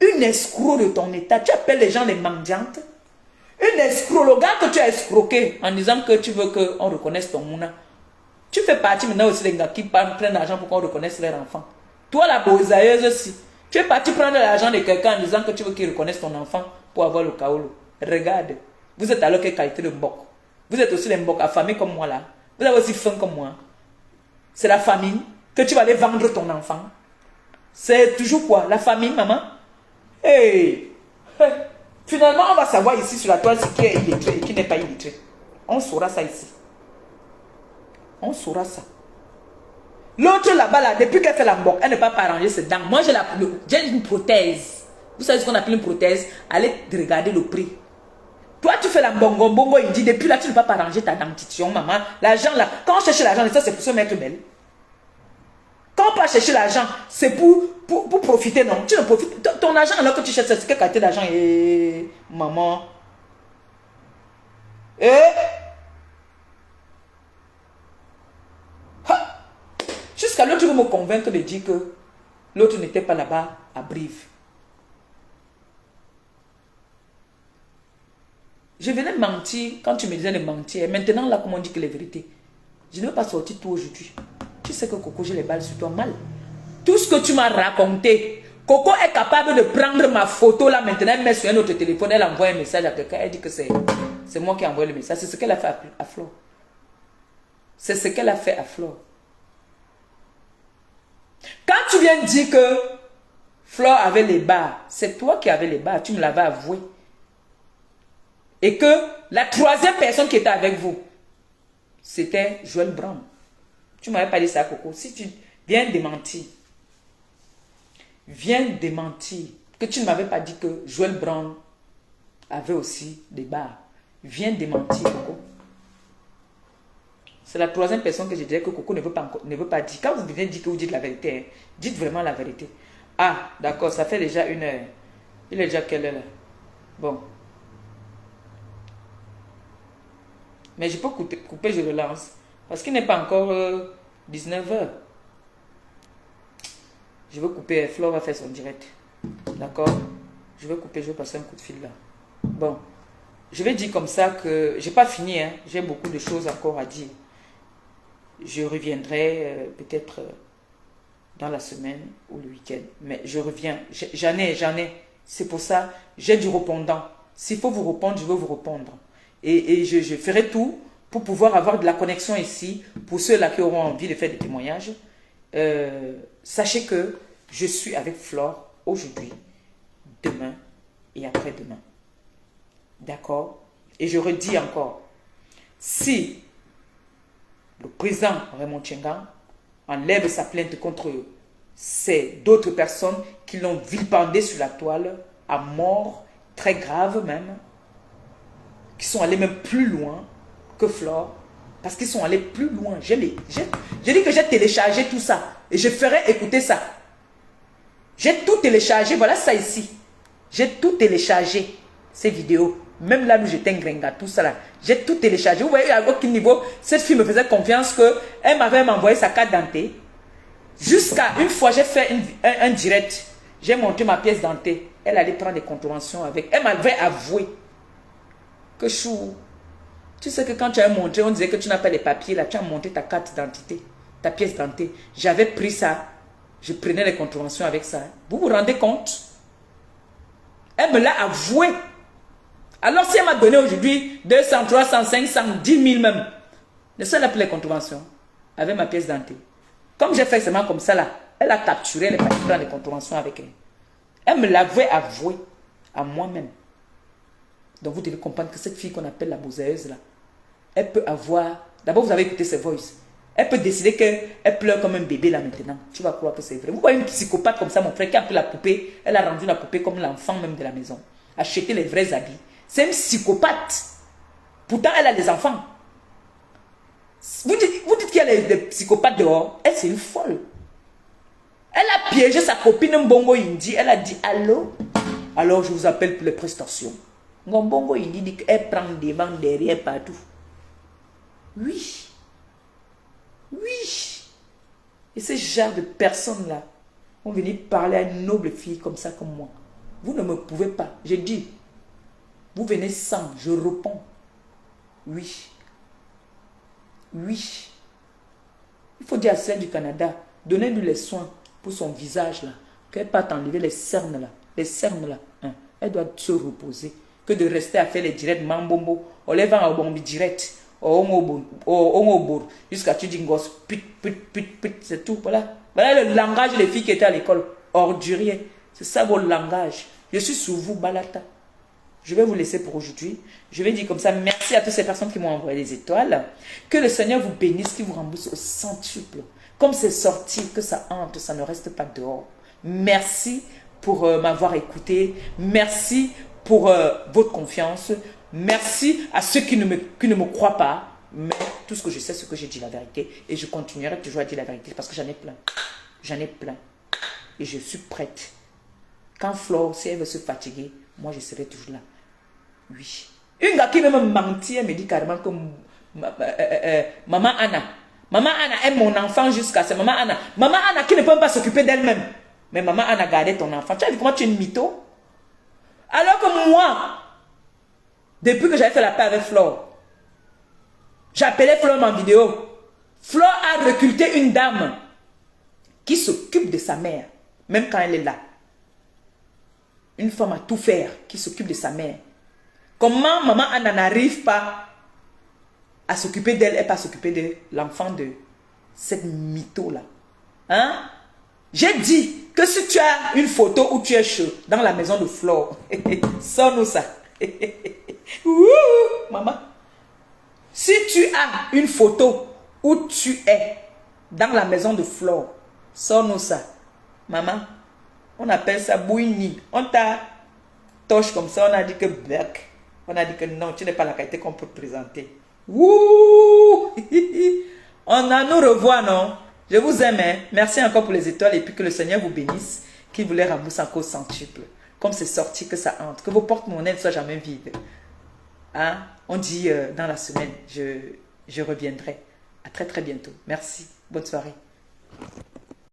Une escroc de ton état, tu appelles les gens les mendiantes. Une escroc, le gars que tu as escroqué en disant que tu veux qu'on reconnaisse ton mouna. Tu fais partie maintenant aussi des gars qui prennent l'argent pour qu'on reconnaisse leurs enfants. Toi, la bosailleuse aussi, tu es parti prendre l'argent de quelqu'un en disant que tu veux qu'il reconnaisse ton enfant pour avoir le kaolo. Regarde, vous êtes alors quelle qualité de mbok? Vous êtes aussi les mbok affamés comme moi là. Vous avez aussi faim comme moi. C'est la famine que tu vas aller vendre ton enfant. C'est toujours quoi? La famine, maman? Hey! Finalement, on va savoir ici sur la toile ce qui est illettré et qui n'est pas illettré. On saura ça ici. On saura ça. L'autre là-bas, là, depuis qu'elle fait la mbok, elle ne peut pas arranger ses dents. Moi, j'ai une prothèse. Vous savez ce qu'on appelle une prothèse? Allez regarder le prix. Toi, tu fais la bongo, il dit, depuis là, tu ne peux pas arranger ta dentition, maman. L'argent là, quand on cherche l'argent, ça c'est pour se mettre belle. Quand on part chercher l'argent, c'est pour profiter, non? Tu ne profites. Ton argent, alors que tu cherches, c'est quelle qualité d'argent? Et maman. Jusqu'à l'autre, tu veux me convaincre de dire que l'autre n'était pas là-bas à Brive. Je venais mentir quand tu me disais de mentir. Maintenant, là, comment on dit que les vérités? Je ne veux pas sortir tout aujourd'hui. Tu sais que Coco, j'ai les balles sur toi mal. Tout ce que tu m'as raconté, Coco est capable de prendre ma photo là maintenant, elle met sur un autre téléphone, elle envoie un message à quelqu'un, elle dit que c'est moi qui ai envoyé le message. C'est ce qu'elle a fait à Flore. C'est ce qu'elle a fait à Flore. Quand tu viens dire que Flore avait les barres, c'est toi qui avais les barres, tu me l'avais avoué. Et que la troisième personne qui était avec vous, c'était Joël Brown. Tu ne m'avais pas dit ça, Coco. Si tu viens démentir, que tu ne m'avais pas dit que Joël Brown avait aussi des barres. Viens démentir, Coco. C'est la troisième personne que je dirais que Coco ne veut pas dire. Quand vous venez dire que vous dites la vérité, hein, dites vraiment la vérité. Ah, d'accord, ça fait déjà 1 heure. Il est déjà quelle heure là? Bon. Mais je peux couper, je relance. Parce qu'il n'est pas encore 19 h. Je veux couper, Flore va faire son direct. D'accord? Je vais couper, je vais passer un coup de fil là. Bon. Je vais dire comme ça que j'ai pas fini, hein. J'ai beaucoup de choses encore à dire. Je reviendrai peut-être dans la semaine ou le week-end. Mais je reviens. J'en ai. C'est pour ça, j'ai du répondant. S'il faut vous répondre, je veux vous répondre. Et je ferai tout pour pouvoir avoir de la connexion ici. Pour ceux-là qui auront envie de faire des témoignages, sachez que je suis avec Flore aujourd'hui, demain et après-demain. D'accord? Et je redis encore, si le président Raymond Tchengang enlève sa plainte contre ces d'autres personnes qui l'ont vilipendé sur la toile, à mort, très grave même, qui sont allés même plus loin que Flore, parce qu'ils sont allés plus loin. J'ai dit que j'ai téléchargé tout ça, et je ferai écouter ça. J'ai tout téléchargé, voilà ça ici. J'ai tout téléchargé, ces vidéos. Même là où j'étais un gringa, tout ça là. J'ai tout téléchargé. Vous voyez à quel niveau cette fille me faisait confiance qu'elle m'avait envoyé sa carte dentée. Jusqu'à une fois, j'ai fait un direct. J'ai monté ma pièce dentée. Elle allait prendre des contraventions avec. Elle m'avait avoué que chou. Tu sais que quand tu as montré, on disait que tu n'as pas les papiers là. Tu as monté ta carte d'identité, ta pièce dentée. J'avais pris ça. Je prenais les contraventions avec ça. Vous vous rendez compte? Elle me l'a avoué. Alors si elle m'a donné aujourd'hui 200, 300, 500, 10 000 même, ne serait-ce pour les contraventions, avec ma pièce dentée. Comme j'ai fait seulement comme ça là, elle a capturé les papiers dans les contraventions avec elle. Elle me l'avait avoué à moi-même. Donc vous devez comprendre que cette fille qu'on appelle la bosailleuse là, elle peut avoir, d'abord vous avez écouté ses voices, elle peut décider qu'elle pleure comme un bébé là maintenant. Tu vas croire que c'est vrai. Vous voyez une psychopathe comme ça, mon frère, qui a pris la poupée, elle a rendu la poupée comme l'enfant même de la maison. Acheter les vrais habits. C'est une psychopathe. Pourtant, elle a des enfants. Vous dites qu'il y a des psychopathes dehors. Elle, c'est une folle. Elle a piégé sa copine Mbongo Indi. Elle a dit, allô? Alors, je vous appelle pour les prestations. Mbongo Indi dit qu'elle prend devant, derrière, partout. Oui. Oui. Et ce genre de personnes-là, Vous venez parler à une noble fille comme ça, comme moi. Vous ne me pouvez pas. J'ai dit, vous venez sans, je réponds. Oui. Oui. Il faut dire à celle du Canada, donnez-lui les soins pour son visage là. Qu'elle parte enlever les cernes là. Les cernes là. Hein. Elle doit se reposer. Que de rester à faire les directs mambombo. On les vend à bombi direct. Jusqu'à tu dis gosse. Put, c'est tout. Voilà. Voilà le langage des filles qui étaient à l'école. Ordurier. C'est ça votre langage. Je suis sous vous, Balata. Je vais vous laisser pour aujourd'hui. Je vais dire comme ça, merci à toutes ces personnes qui m'ont envoyé des étoiles. Que le Seigneur vous bénisse, qu'il vous rembourse au centuple. Comme c'est sorti, que ça entre, ça ne reste pas dehors. Merci pour m'avoir écouté. Merci pour votre confiance. Merci à ceux qui ne me croient pas. Mais tout ce que je sais, c'est que j'ai dit la vérité. Et je continuerai toujours à dire la vérité parce que j'en ai plein. J'en ai plein. Et je suis prête. Quand Flore, si elle veut se fatiguer, moi je serai toujours là. Oui. Une gars qui veut me mentir, elle me dit carrément que Maman Anna. Maman Anna aime mon enfant jusqu'à ce. Maman Anna qui ne peut même pas s'occuper d'elle-même. Mais Maman Anna gardait ton enfant. Tu as vu comment tu es une mytho? Alors que moi, depuis que j'avais fait la paix avec Flore, j'appelais Flore en vidéo. Flore a recruté une dame qui s'occupe de sa mère, même quand elle est là. Une femme à tout faire, qui s'occupe de sa mère. Comment Maman Anna n'arrive pas à s'occuper d'elle et pas s'occuper de l'enfant de cette mytho-là? Hein? J'ai dit que si tu as une photo où tu es chaud dans la maison de Flore, sors-nous ça. Maman. Si tu as une photo où tu es dans la maison de Flore, sors-nous ça. Maman. On appelle ça bouini. On t'a torche comme ça, on a dit que black. On a dit que non, tu n'es pas la qualité qu'on peut présenter. Wouh! On a nous revoit, non? Je vous aime. Hein? Merci encore pour les étoiles et puis que le Seigneur vous bénisse, qu'il vous les rembourse encore centuple. Comme c'est sorti, que ça entre. Que vos porte-monnaies ne soient jamais vides. Hein? On dit dans la semaine, je reviendrai. À très très bientôt. Merci. Bonne soirée.